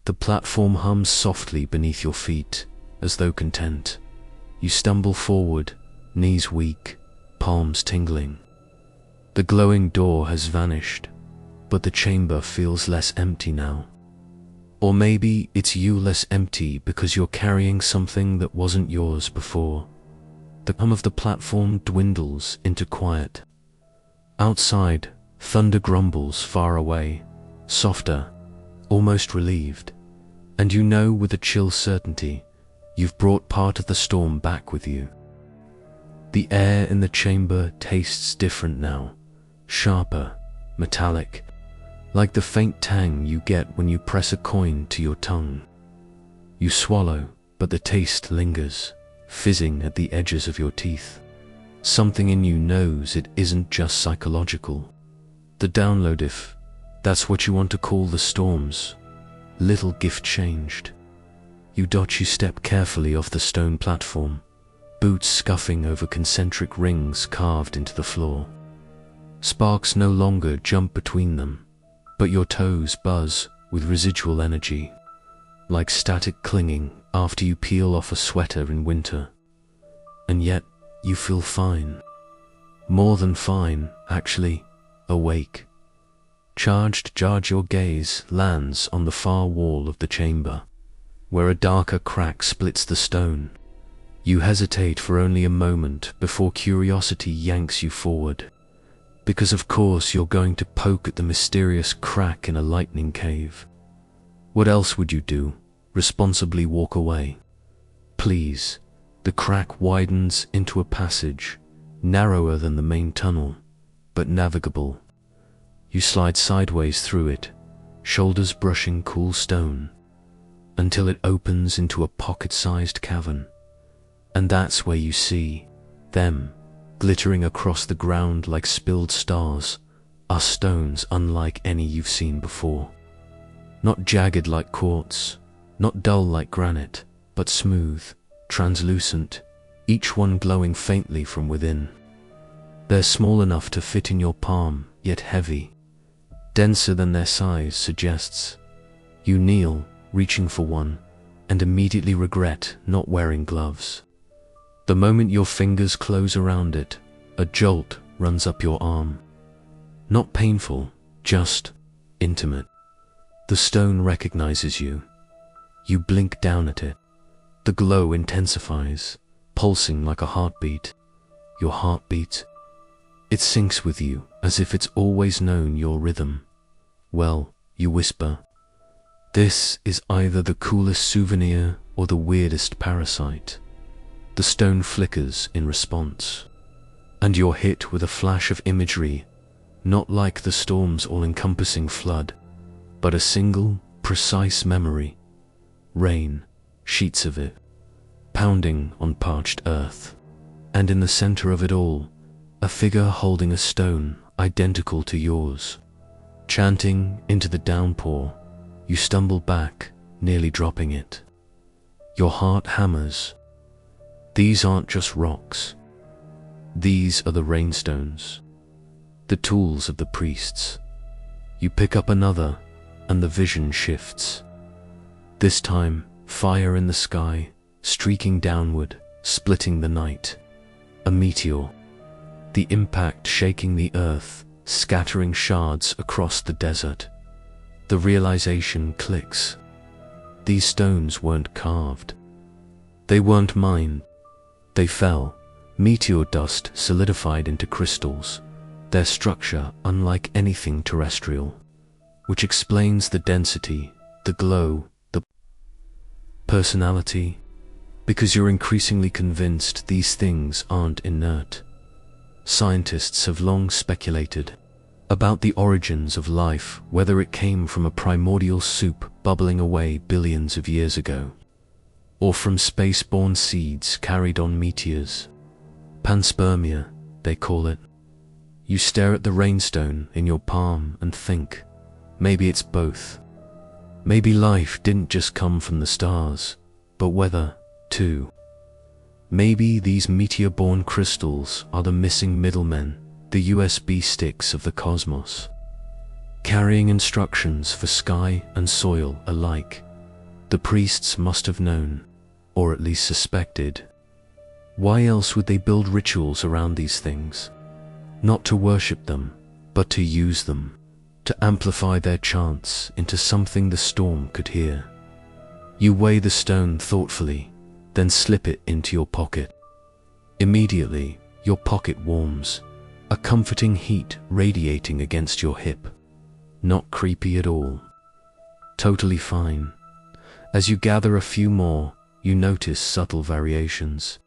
The platform hums softly beneath your feet, as though content. You stumble forward, knees weak, palms tingling. The glowing door has vanished, but the chamber feels less empty now. Or maybe it's you less empty because you're carrying something that wasn't yours before. The hum of the platform dwindles into quiet. Outside, thunder grumbles far away, softer, almost relieved. And you know with a chill certainty, you've brought part of the storm back with you. The air in the chamber tastes different now, sharper, metallic, like the faint tang you get when you press a coin to your tongue. You swallow, but the taste lingers, fizzing at the edges of your teeth. Something in you knows it isn't just psychological. The download, if that's what you want to call the storms, little gift changed. You step carefully off the stone platform, boots scuffing over concentric rings carved into the floor. Sparks no longer jump between them, but your toes buzz with residual energy, like static clinging after you peel off a sweater in winter. And yet, you feel fine. More than fine, actually, awake. Charged, your gaze lands on the far wall of the chamber, where a darker crack splits the stone. You hesitate for only a moment before curiosity yanks you forward. Because of course you're going to poke at the mysterious crack in a lightning cave. What else would you do? Responsibly walk away? Please. The crack widens into a passage, narrower than the main tunnel, but navigable. You slide sideways through it, shoulders brushing cool stone, until it opens into a pocket-sized cavern. And that's where you see them, glittering across the ground like spilled stars, are stones unlike any you've seen before. Not jagged like quartz, not dull like granite, but smooth, translucent, each one glowing faintly from within. They're small enough to fit in your palm, yet heavy, denser than their size suggests. You kneel, reaching for one, and immediately regret not wearing gloves. The moment your fingers close around it, a jolt runs up your arm. Not painful, just intimate. The stone recognizes you. You blink down at it. The glow intensifies, pulsing like a heartbeat. Your heartbeat. It syncs with you as if it's always known your rhythm. Well, you whisper. This is either the coolest souvenir or the weirdest parasite. The stone flickers in response, and you're hit with a flash of imagery, not like the storm's all-encompassing flood, but a single, precise memory. Rain, sheets of it, pounding on parched earth, and in the center of it all, a figure holding a stone identical to yours. Chanting into the downpour, you stumble back, nearly dropping it. Your heart hammers. These aren't just rocks. These are the rainstones, the tools of the priests. You pick up another, and the vision shifts. This time, fire in the sky, streaking downward, splitting the night. A meteor. The impact shaking the earth, scattering shards across the desert. The realization clicks. These stones weren't carved. They weren't mined. They fell. Meteor dust solidified into crystals, their structure unlike anything terrestrial, which explains the density, the glow, the personality, because you're increasingly convinced these things aren't inert. Scientists have long speculated about the origins of life, whether it came from a primordial soup bubbling away billions of years ago, or from space-borne seeds carried on meteors. Panspermia, they call it. You stare at the rainstone in your palm and think, maybe it's both. Maybe life didn't just come from the stars, but weather, too. Maybe these meteor-borne crystals are the missing middlemen, the USB sticks of the cosmos, carrying instructions for sky and soil alike. The priests must have known, or at least suspected. Why else would they build rituals around these things? Not to worship them, but to use them, to amplify their chants into something the storm could hear. You weigh the stone thoughtfully, then slip it into your pocket. Immediately, your pocket warms, a comforting heat radiating against your hip. Not creepy at all. Totally fine. As you gather a few more, you notice subtle variations.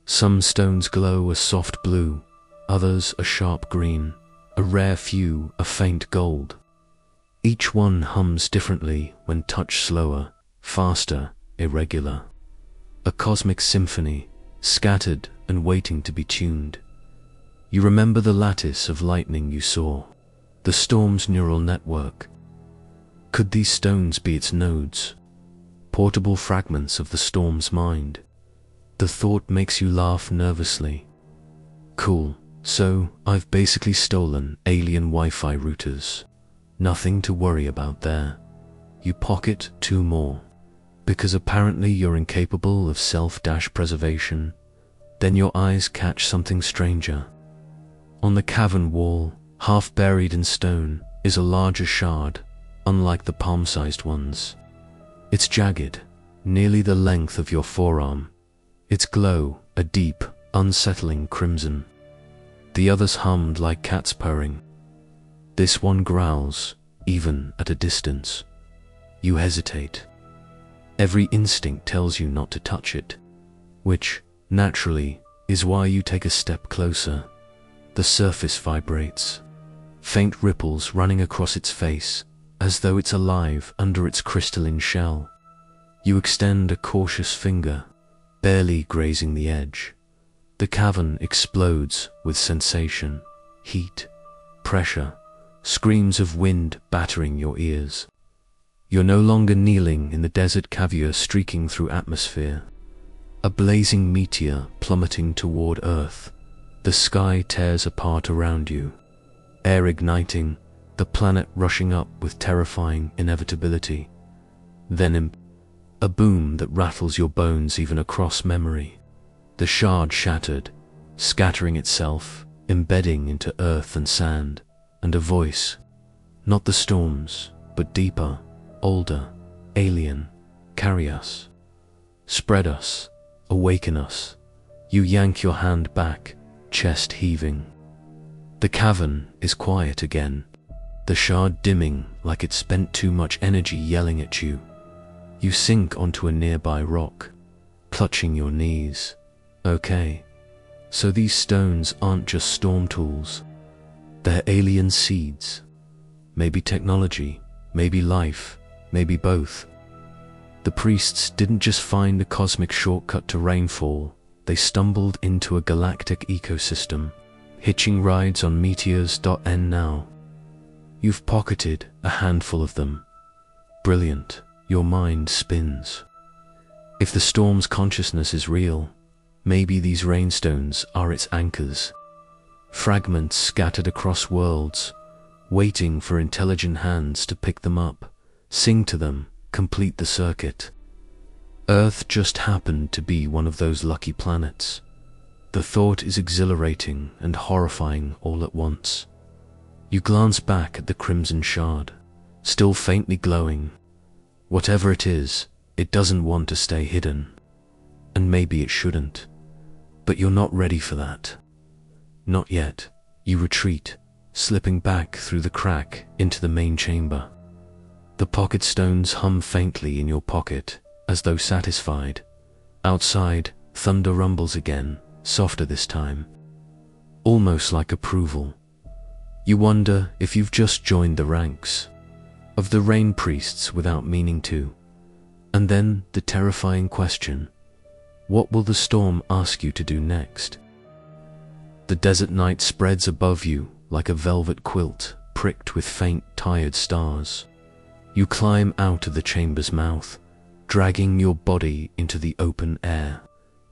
Some stones glow a soft blue, others a sharp green, a rare few a faint gold. Each one hums differently when touched slower, faster, irregular. A cosmic symphony, scattered and waiting to be tuned. You remember the lattice of lightning you saw, the storm's neural network. Could these stones be its nodes? Portable fragments of the storm's mind. The thought makes you laugh nervously. Cool, so I've basically stolen alien Wi-Fi routers. Nothing to worry about there. You pocket 2 more, because apparently you're incapable of self-preservation. Then your eyes catch something stranger. On the cavern wall, half buried in stone, is a larger shard, unlike the palm-sized ones. It's jagged, nearly the length of your forearm. Its glow, a deep, unsettling crimson. The others hummed like cats purring. This one growls, even at a distance. You hesitate. Every instinct tells you not to touch it, which, naturally, is why you take a step closer. The surface vibrates, faint ripples running across its face, as though it's alive under its crystalline shell. You extend a cautious finger, barely grazing the edge. The cavern explodes with sensation, heat, pressure, screams of wind battering your ears. You're no longer kneeling in the desert caviar streaking through atmosphere. A blazing meteor plummeting toward Earth. The sky tears apart around you. Air igniting, the planet rushing up with terrifying inevitability. Then a boom that rattles your bones even across memory. The shard shattered, scattering itself, embedding into earth and sand, and a voice. Not the storms, but deeper, older, alien. Carry us. Spread us. Awaken us. You yank your hand back, chest heaving. The cavern is quiet again, the shard dimming like it spent too much energy yelling at you. You sink onto a nearby rock, clutching your knees. Okay, so these stones aren't just storm tools. They're alien seeds. Maybe technology, maybe life, maybe both. The priests didn't just find a cosmic shortcut to rainfall, they stumbled into a galactic ecosystem, hitching rides on meteors.n now. You've pocketed a handful of them. Brilliant, your mind spins. If the storm's consciousness is real, maybe these rainstones are its anchors, fragments scattered across worlds, waiting for intelligent hands to pick them up, sing to them, complete the circuit. Earth just happened to be one of those lucky planets. The thought is exhilarating and horrifying all at once. You glance back at the crimson shard, still faintly glowing. Whatever it is, it doesn't want to stay hidden. And maybe it shouldn't. But you're not ready for that. Not yet. You retreat, slipping back through the crack into the main chamber. The pocket stones hum faintly in your pocket, as though satisfied. Outside, thunder rumbles again, softer this time. Almost like approval. You wonder if you've just joined the ranks of the rain priests without meaning to. And then the terrifying question, what will the storm ask you to do next? The desert night spreads above you like a velvet quilt pricked with faint, tired stars. You climb out of the chamber's mouth, dragging your body into the open air.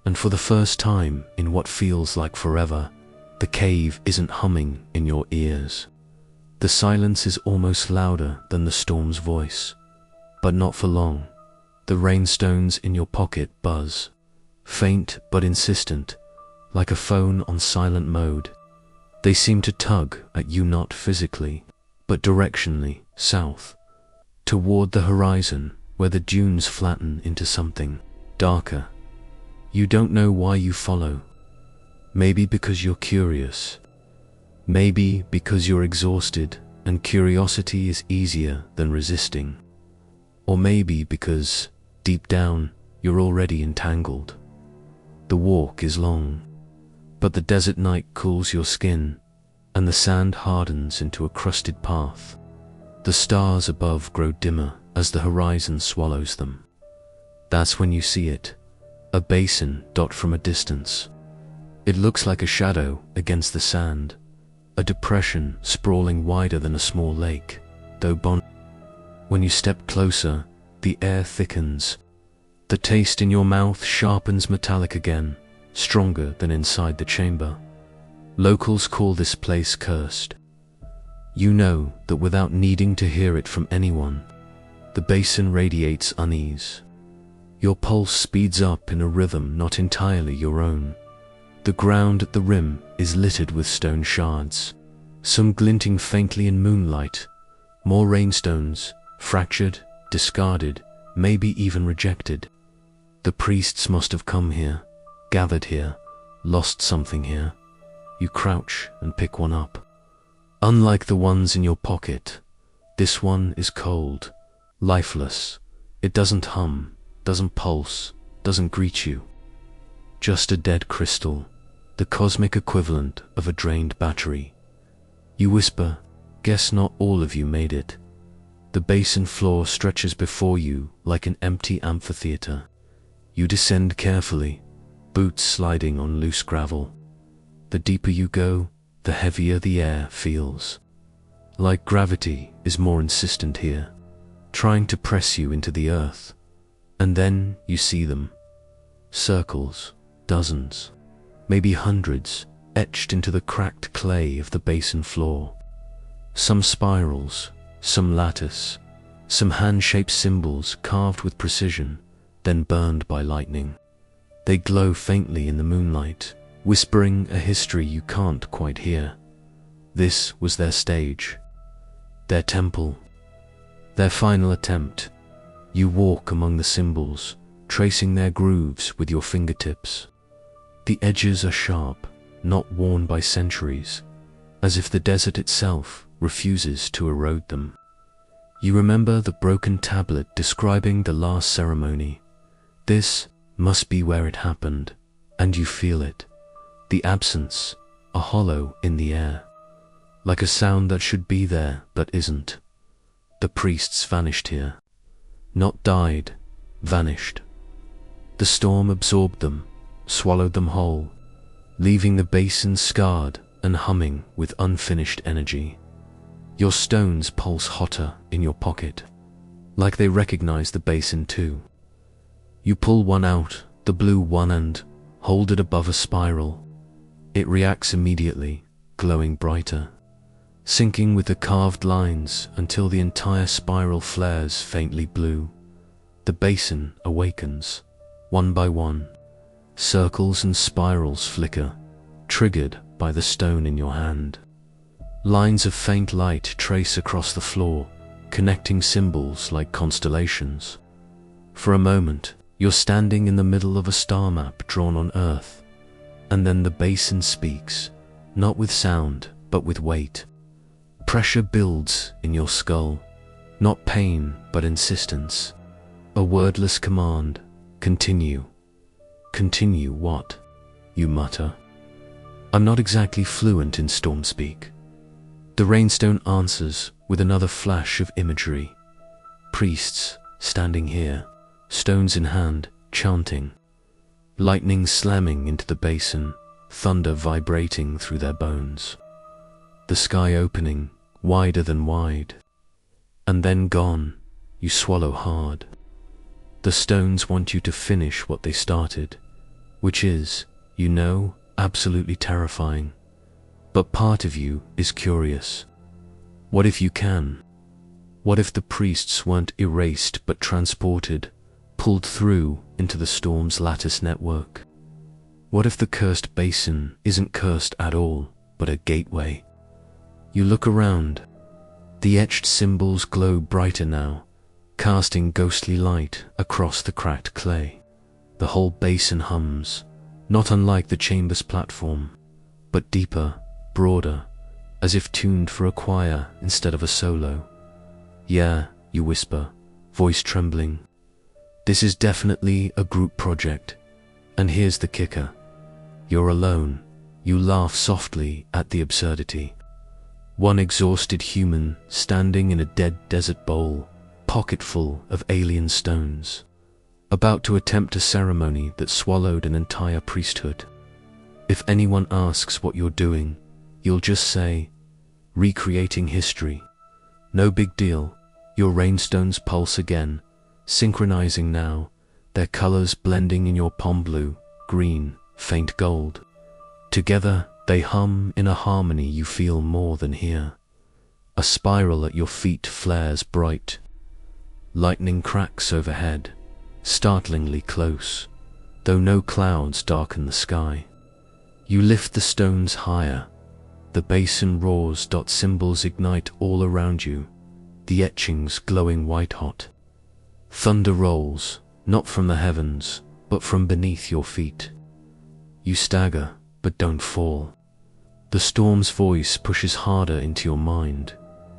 And for the first time in what feels like forever, the cave isn't humming in your ears. The silence is almost louder than the storm's voice. But not for long. The rainstones in your pocket buzz, faint but insistent, like a phone on silent mode. They seem to tug at you not physically, but directionally, south, toward the horizon where the dunes flatten into something darker. You don't know why you follow. Maybe because you're curious. Maybe because you're exhausted and curiosity is easier than resisting. Or maybe because, deep down, you're already entangled. The walk is long, but the desert night cools your skin, and the sand hardens into a crusted path. The stars above grow dimmer as the horizon swallows them. That's when you see it, a basin dot from a distance. It looks like a shadow against the sand, a depression sprawling wider than a small lake, though when you step closer, the air thickens. The taste in your mouth sharpens metallic again, stronger than inside the chamber. Locals call this place cursed. You know that without needing to hear it from anyone, the basin radiates unease. Your pulse speeds up in a rhythm not entirely your own. The ground at the rim is littered with stone shards, some glinting faintly in moonlight, more rainstones, fractured, discarded, maybe even rejected. The priests must have come here, gathered here, lost something here. You crouch and pick one up. Unlike the ones in your pocket, this one is cold, lifeless. It doesn't hum, doesn't pulse, doesn't greet you. Just a dead crystal, the cosmic equivalent of a drained battery. You whisper, guess not all of you made it. The basin floor stretches before you like an empty amphitheater. You descend carefully, boots sliding on loose gravel. The deeper you go, the heavier the air feels. Like gravity is more insistent here, trying to press you into the earth. And then you see them. Circles, dozens, maybe hundreds, etched into the cracked clay of the basin floor. Some spirals, some lattice, some hand-shaped symbols carved with precision, then burned by lightning. They glow faintly in the moonlight, whispering a history you can't quite hear. This was their stage, their temple, their final attempt. You walk among the symbols, tracing their grooves with your fingertips. The edges are sharp, not worn by centuries, as if the desert itself refuses to erode them. You remember the broken tablet describing the last ceremony. This must be where it happened, and you feel it. The absence, a hollow in the air, like a sound that should be there but isn't. The priests vanished here. Not died, vanished. The storm absorbed them, swallowed them whole, leaving the basin scarred and humming with unfinished energy. Your stones pulse hotter in your pocket, like they recognize the basin too. You pull one out, the blue one, and hold it above a spiral. It reacts immediately, glowing brighter, syncing with the carved lines until the entire spiral flares faintly blue. The basin awakens, one by one. Circles and spirals flicker, triggered by the stone in your hand. Lines of faint light trace across the floor, connecting symbols like constellations. For a moment, you're standing in the middle of a star map drawn on Earth, and then the basin speaks, not with sound, but with weight. Pressure builds in your skull, not pain, but insistence. A wordless command: continue. Continue what? You mutter. I'm not exactly fluent in storm speak. The rainstone answers with another flash of imagery. Priests standing here, stones in hand, chanting. Lightning slamming into the basin, thunder vibrating through their bones. The sky opening, wider than wide. And then gone, you swallow hard. The stones want you to finish what they started, which is, you know, absolutely terrifying. But part of you is curious. What if you can? What if the priests weren't erased but transported, pulled through into the storm's lattice network? What if the cursed basin isn't cursed at all, but a gateway? You look around. The etched symbols glow brighter now, casting ghostly light across the cracked clay. The whole basin hums, not unlike the chamber's platform, but deeper, broader, as if tuned for a choir instead of a solo. Yeah, you whisper, voice trembling. This is definitely a group project. And here's the kicker. You're alone. You laugh softly at the absurdity. One exhausted human standing in a dead desert bowl, pocketful of alien stones, about to attempt a ceremony that swallowed an entire priesthood. If anyone asks what you're doing, you'll just say, recreating history. No big deal. Your rainstones pulse again, synchronizing now, their colors blending in your palm blue, green, faint gold. Together, they hum in a harmony you feel more than hear. A spiral at your feet flares bright. Lightning cracks overhead, startlingly close, though no clouds darken the sky. You lift the stones higher. The basin roars. Symbols ignite all around you, the etchings glowing white-hot. Thunder rolls, not from the heavens, but from beneath your feet. You stagger, but don't fall. The storm's voice pushes harder into your mind.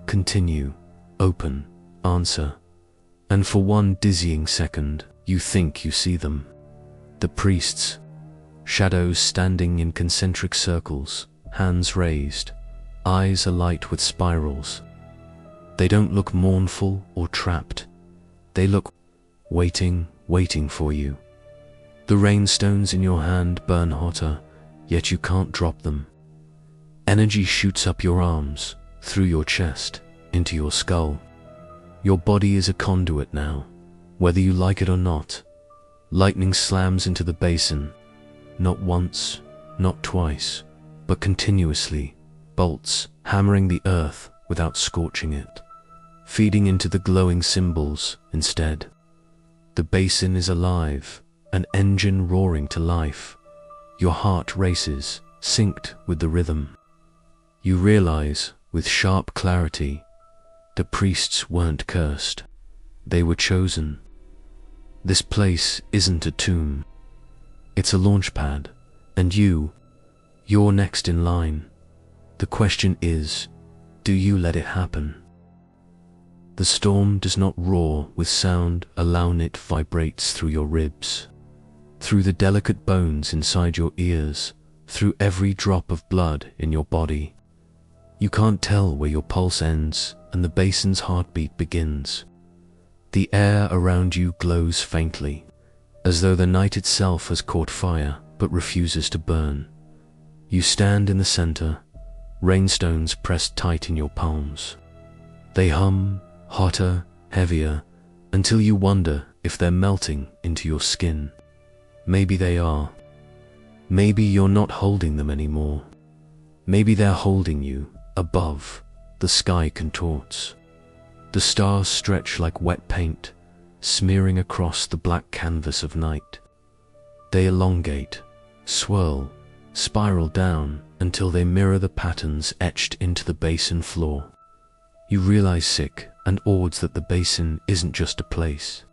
Continue, open, answer. And for one dizzying second, you think you see them. The priests, shadows standing in concentric circles, hands raised, eyes alight with spirals. They don't look mournful or trapped. They look waiting for you. The rainstones in your hand burn hotter, yet you can't drop them. Energy shoots up your arms, through your chest, into your skull. Your body is a conduit now, whether you like it or not. Lightning slams into the basin, not once, not twice, but continuously, bolts hammering the earth without scorching it, feeding into the glowing symbols instead. The basin is alive, an engine roaring to life. Your heart races, synced with the rhythm. You realize, with sharp clarity, the priests weren't cursed. They were chosen. This place isn't a tomb. It's a launch pad, and you're next in line. The question is, do you let it happen? The storm does not roar with sound, allowing it vibrates through your ribs, through the delicate bones inside your ears, through every drop of blood in your body. You can't tell where your pulse ends and the basin's heartbeat begins. The air around you glows faintly, as though the night itself has caught fire but refuses to burn. You stand in the center, rainstones pressed tight in your palms. They hum, hotter, heavier, until you wonder if they're melting into your skin. Maybe they are. Maybe you're not holding them anymore. Maybe they're holding you. Above, the sky contorts. The stars stretch like wet paint, smearing across the black canvas of night. They elongate, swirl, spiral down until they mirror the patterns etched into the basin floor. You realize, sick and awed, that the basin isn't just a place.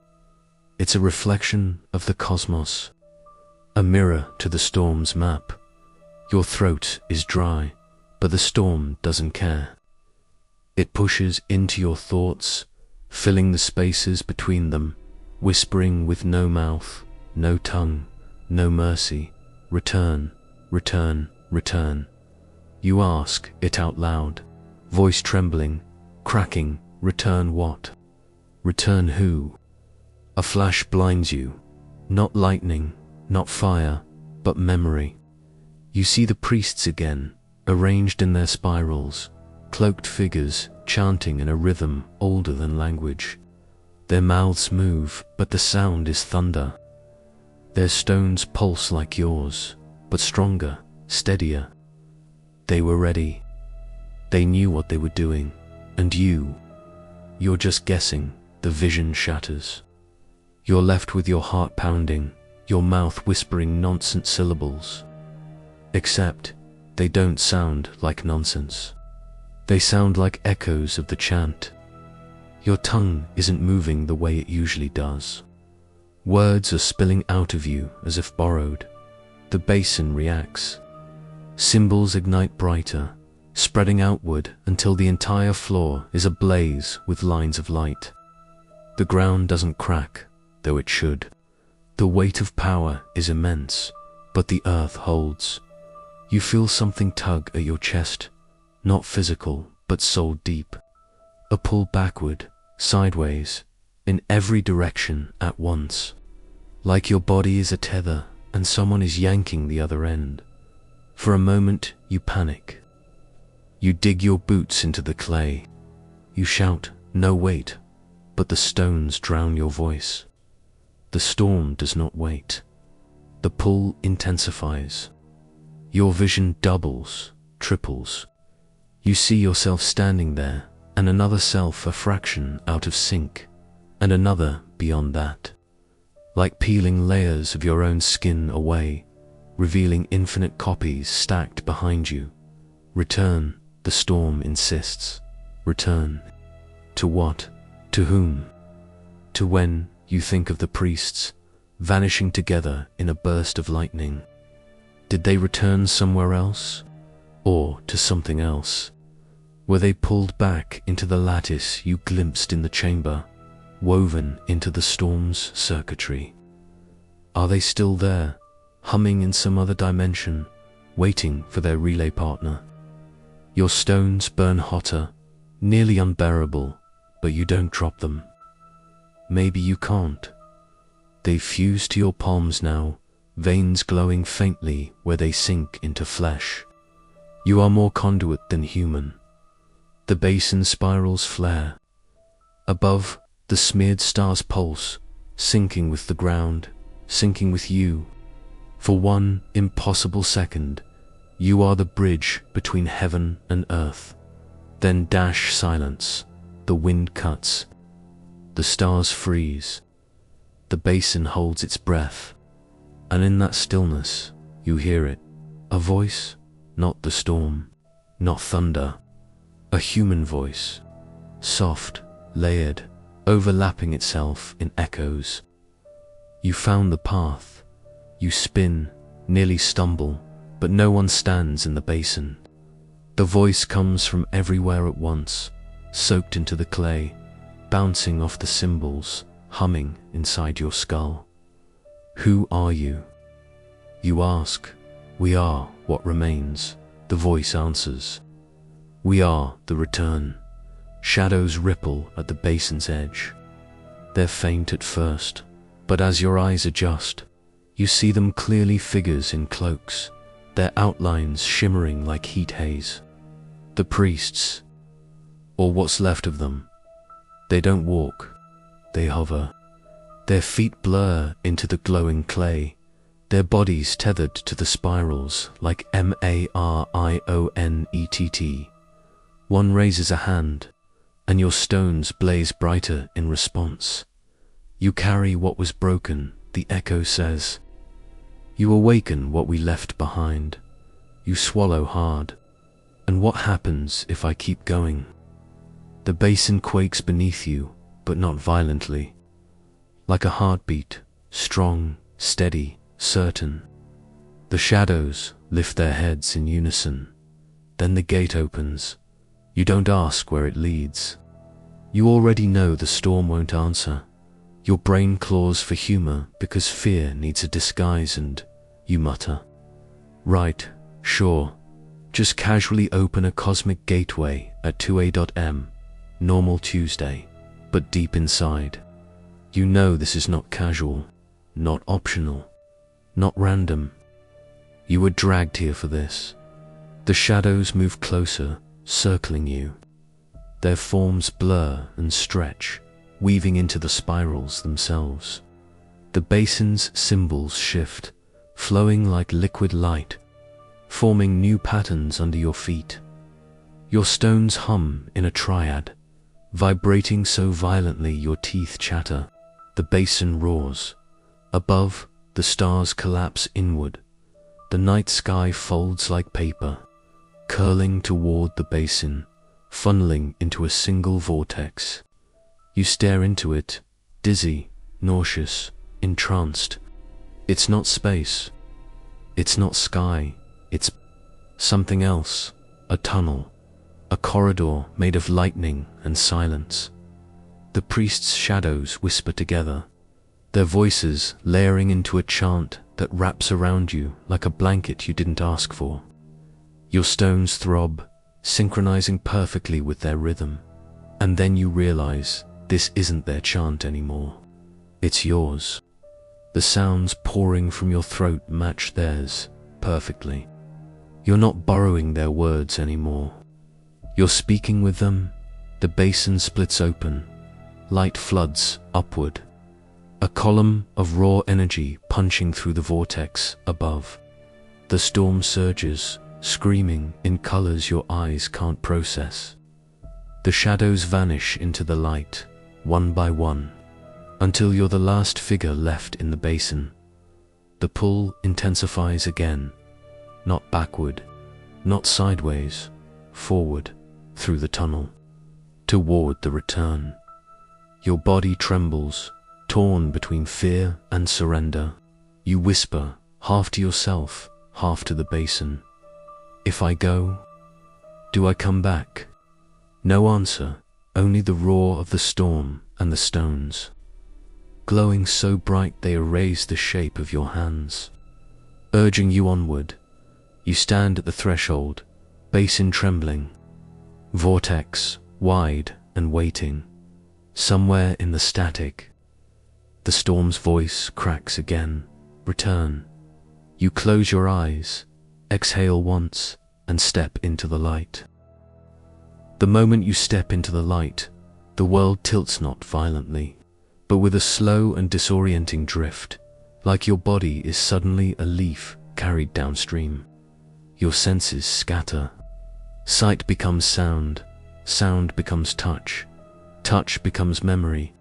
It's a reflection of the cosmos, a mirror to the storm's map. Your throat is dry, but the storm doesn't care. It pushes into your thoughts, filling the spaces between them, whispering with no mouth, no tongue, no mercy. Return, return, return. You ask it out loud, voice trembling, cracking. Return what? Return who? A flash blinds you. Not lightning, not fire, but memory. You see the priests again, arranged in their spirals, cloaked figures chanting in a rhythm older than language. Their mouths move, but the sound is thunder. Their stones pulse like yours, but stronger, steadier. They were ready. They knew what they were doing. And you're just guessing. The vision shatters. You're left with your heart pounding, your mouth whispering nonsense syllables. Except, they don't sound like nonsense. They sound like echoes of the chant. Your tongue isn't moving the way it usually does. Words are spilling out of you as if borrowed. The basin reacts. Symbols ignite brighter, spreading outward until the entire floor is ablaze with lines of light. The ground doesn't crack, though it should. The weight of power is immense, but the earth holds. You feel something tug at your chest, not physical, but soul deep. A pull backward, sideways, in every direction at once. Like your body is a tether and someone is yanking the other end. For a moment, you panic. You dig your boots into the clay. You shout, "No, wait," but the stones drown your voice. The storm does not wait. The pull intensifies. Your vision doubles, triples. You see yourself standing there, and another self a fraction out of sync, and another beyond that. Like peeling layers of your own skin away, revealing infinite copies stacked behind you. Return, the storm insists. Return. To what? To whom? To when you think of the priests, vanishing together in a burst of lightning. Did they return somewhere else? Or to something else? Were they pulled back into the lattice you glimpsed in the chamber, woven into the storm's circuitry? Are they still there, humming in some other dimension, waiting for their relay partner? Your stones burn hotter, nearly unbearable, but you don't drop them. Maybe you can't. They've fused to your palms now, veins glowing faintly where they sink into flesh. You are more conduit than human. The basin spirals flare. Above, the smeared stars pulse, sinking with the ground, sinking with you. For one impossible second, you are the bridge between heaven and earth. Then dash silence. The wind cuts. The stars freeze. The basin holds its breath. And in that stillness, you hear it. A voice, not the storm, not thunder. A human voice. Soft, layered, overlapping itself in echoes. You found the path. You spin, nearly stumble, but no one stands in the basin. The voice comes from everywhere at once, soaked into the clay, bouncing off the cymbals, humming inside your skull. Who are you? You ask. We are what remains, the voice answers. We are the return. Shadows ripple at the basin's edge. They're faint at first, but as your eyes adjust, you see them clearly, figures in cloaks, their outlines shimmering like heat haze. The priests, or what's left of them. They don't walk, they hover. Their feet blur into the glowing clay, their bodies tethered to the spirals like marionett. One raises a hand, and your stones blaze brighter in response. You carry what was broken, the echo says. You awaken what we left behind. You swallow hard. And what happens if I keep going? The basin quakes beneath you, but not violently. Like a heartbeat, strong, steady, certain. The shadows lift their heads in unison. Then the gate opens. You don't ask where it leads. You already know the storm won't answer. Your brain claws for humor because fear needs a disguise, and you mutter, "Right, sure. Just casually open a cosmic gateway at 2 a.m. Normal Tuesday." But deep inside, you know this is not casual, not optional, not random. You were dragged here for this. The shadows move closer, circling you. Their forms blur and stretch, weaving into the spirals themselves. The basin's symbols shift, flowing like liquid light, forming new patterns under your feet. Your stones hum in a triad, vibrating so violently your teeth chatter. The basin roars. Above, the stars collapse inward. The night sky folds like paper, curling toward the basin, funneling into a single vortex. You stare into it, dizzy, nauseous, entranced. It's not space. It's not sky. It's something else. A tunnel. A corridor made of lightning and silence. The priest's shadows whisper together, their voices layering into a chant that wraps around you like a blanket you didn't ask for. Your stones throb, synchronizing perfectly with their rhythm. And then you realize this isn't their chant anymore. It's yours. The sounds pouring from your throat match theirs perfectly. You're not borrowing their words anymore. You're speaking with them. The basin splits open. Light floods upward. A column of raw energy punching through the vortex above. The storm surges, screaming in colors your eyes can't process. The shadows vanish into the light, one by one, until you're the last figure left in the basin. The pull intensifies again, not backward, not sideways, forward, through the tunnel, toward the return. Your body trembles, torn between fear and surrender. You whisper, half to yourself, half to the basin. If I go, do I come back? No answer, only the roar of the storm and the stones, glowing so bright they erase the shape of your hands, urging you onward. You stand at the threshold, basin trembling, vortex wide and waiting. Somewhere in the static, the storm's voice cracks again. Return. You close your eyes, exhale once, and step into the light. The moment you step into the light, the world tilts not violently, but with a slow and disorienting drift, like your body is suddenly a leaf carried downstream. Your senses scatter. Sight becomes sound, sound becomes touch, touch becomes memory.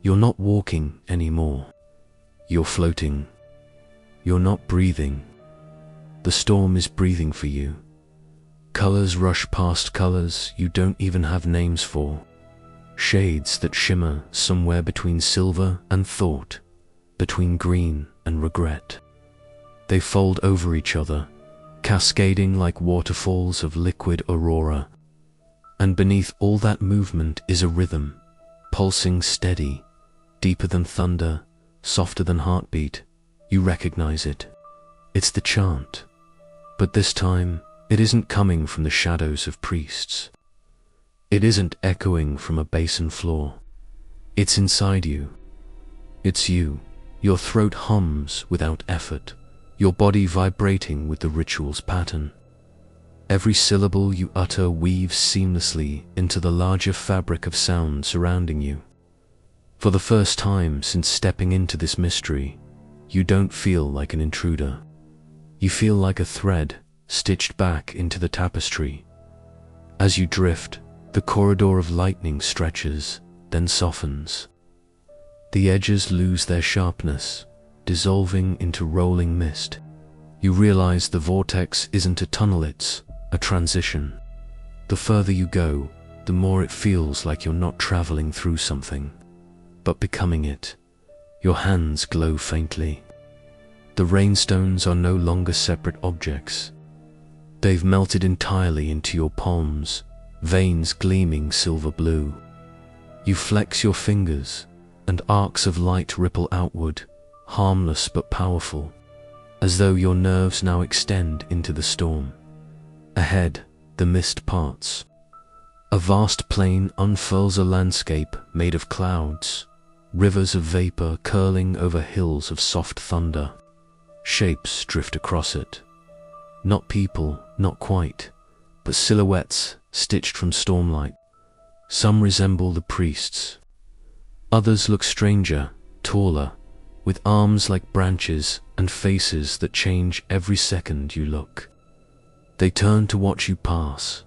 You're not walking anymore. You're floating. You're not breathing. The storm is breathing for you. Colors rush past colors you don't even have names for. Shades that shimmer somewhere between silver and thought, between green and regret. They fold over each other, cascading like waterfalls of liquid aurora. And beneath all that movement is a rhythm, pulsing steady, deeper than thunder, softer than heartbeat. You recognize it. It's the chant. But this time, it isn't coming from the shadows of priests. It isn't echoing from a basin floor. It's inside you. It's you. Your throat hums without effort, your body vibrating with the ritual's pattern. Every syllable you utter weaves seamlessly into the larger fabric of sound surrounding you. For the first time since stepping into this mystery, you don't feel like an intruder. You feel like a thread stitched back into the tapestry. As you drift, the corridor of lightning stretches, then softens. The edges lose their sharpness, dissolving into rolling mist. You realize the vortex isn't a tunnel, it's a transition. The further you go, the more it feels like you're not traveling through something, but becoming it. Your hands glow faintly. The rainstones are no longer separate objects. They've melted entirely into your palms, veins gleaming silver blue. You flex your fingers, and arcs of light ripple outward, harmless but powerful, as though your nerves now extend into the storm. Ahead, the mist parts. A vast plain unfurls, a landscape made of clouds, rivers of vapor curling over hills of soft thunder. Shapes drift across it. Not people, not quite, but silhouettes stitched from stormlight. Some resemble the priests. Others look stranger, taller, with arms like branches and faces that change every second you look. They turn to watch you pass,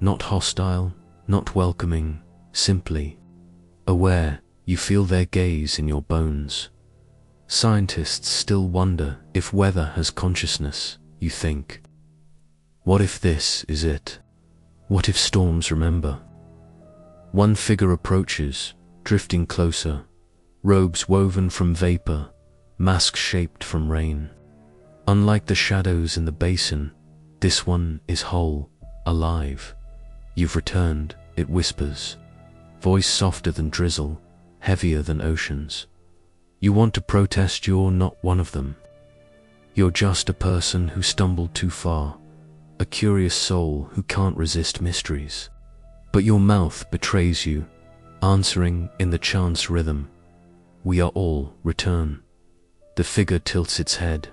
not hostile, not welcoming, simply aware. You feel their gaze in your bones. Scientists still wonder if weather has consciousness, you think. What if this is it? What if storms remember? One figure approaches, drifting closer, robes woven from vapor, mask shaped from rain. Unlike the shadows in the basin, this one is whole, alive. You've returned, it whispers, voice softer than drizzle, heavier than oceans. You want to protest, you're not one of them. You're just a person who stumbled too far, a curious soul who can't resist mysteries. But your mouth betrays you, answering in the chant's rhythm. We are all return. The figure tilts its head,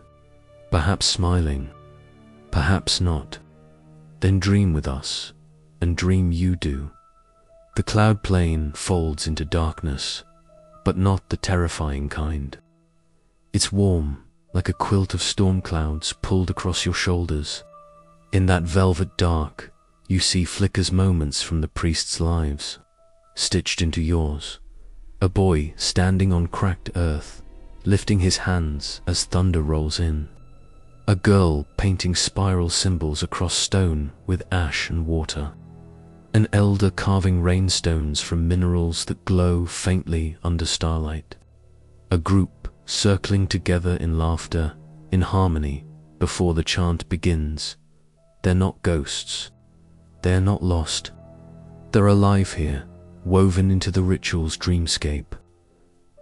perhaps smiling, perhaps not. Then dream with us, and dream you do. The cloud plain folds into darkness, but not the terrifying kind. It's warm, like a quilt of storm clouds pulled across your shoulders. In that velvet dark, you see flickers moments from the priests' lives, stitched into yours. A boy standing on cracked earth, lifting his hands as thunder rolls in. A girl painting spiral symbols across stone with ash and water. An elder carving rainstones from minerals that glow faintly under starlight. A group circling together in laughter, in harmony, before the chant begins. They're not ghosts. They're not lost. They're alive here, woven into the ritual's dreamscape.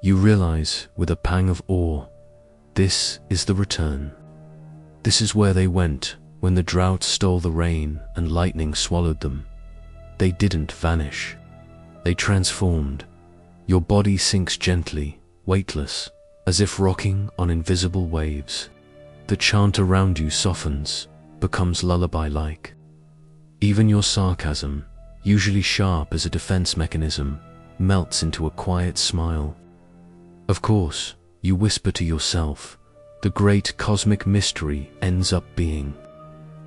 You realize, with a pang of awe, this is the return. This is where they went when the drought stole the rain and lightning swallowed them. They didn't vanish. They transformed. Your body sinks gently, weightless, as if rocking on invisible waves. The chant around you softens, becomes lullaby-like. Even your sarcasm, usually sharp as a defense mechanism, melts into a quiet smile. Of course, you whisper to yourself, the great cosmic mystery ends up being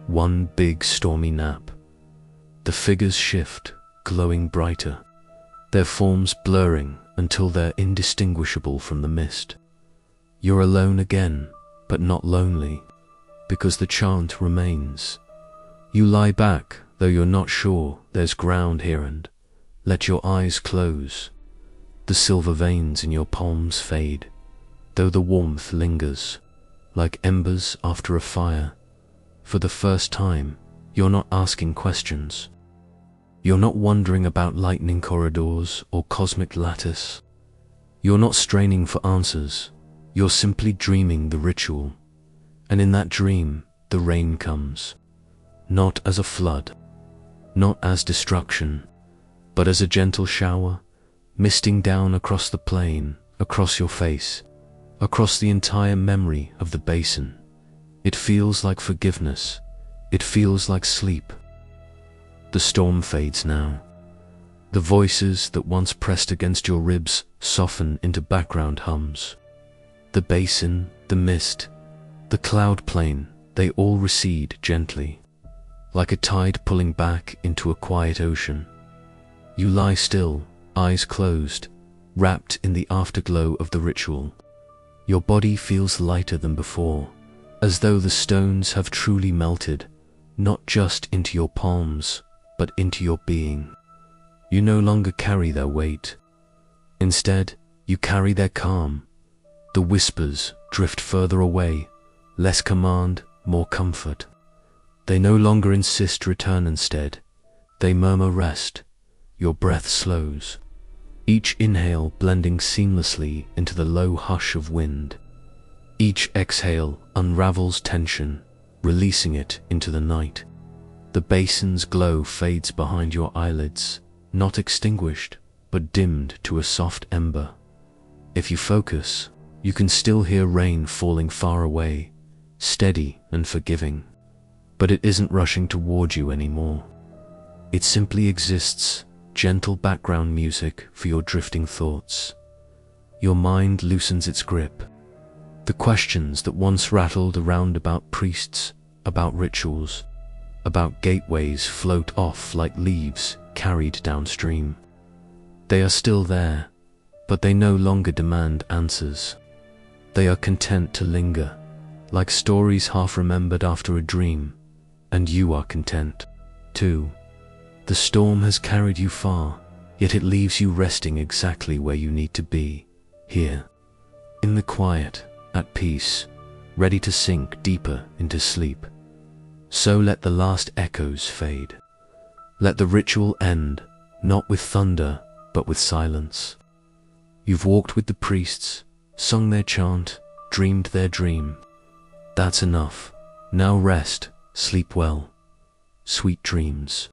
one big stormy nap. The figures shift, glowing brighter, their forms blurring until they're indistinguishable from the mist. You're alone again, but not lonely, because the chant remains. You lie back, though you're not sure there's ground here, and let your eyes close. The silver veins in your palms fade, though the warmth lingers, like embers after a fire. For the first time, you're not asking questions. You're not wondering about lightning corridors or cosmic lattice. You're not straining for answers. You're simply dreaming the ritual. And in that dream, the rain comes. Not as a flood, not as destruction, but as a gentle shower, misting down across the plain, across your face, across the entire memory of the basin. It feels like forgiveness. It feels like sleep. The storm fades now. The voices that once pressed against your ribs soften into background hums. The basin, the mist, the cloud plane, they all recede gently, like a tide pulling back into a quiet ocean. You lie still, eyes closed, wrapped in the afterglow of the ritual. Your body feels lighter than before, as though the stones have truly melted, not just into your palms, but into your being. You no longer carry their weight. Instead, you carry their calm. The whispers drift further away, less command, more comfort. They no longer insist return instead. They murmur rest. Your breath slows, each inhale blending seamlessly into the low hush of wind. Each exhale unravels tension, releasing it into the night. The basin's glow fades behind your eyelids, not extinguished, but dimmed to a soft ember. If you focus, you can still hear rain falling far away, steady and forgiving. But it isn't rushing toward you anymore. It simply exists, gentle background music for your drifting thoughts. Your mind loosens its grip. The questions that once rattled around about priests, about rituals, about gateways float off like leaves carried downstream. They are still there, but they no longer demand answers. They are content to linger, like stories half remembered after a dream, and you are content, too. The storm has carried you far, yet it leaves you resting exactly where you need to be, here, in the quiet, at peace, ready to sink deeper into sleep. So let the last echoes fade. Let the ritual end, not with thunder, but with silence. You've walked with the priests, sung their chant, dreamed their dream. That's enough. Now rest, sleep well. Sweet dreams.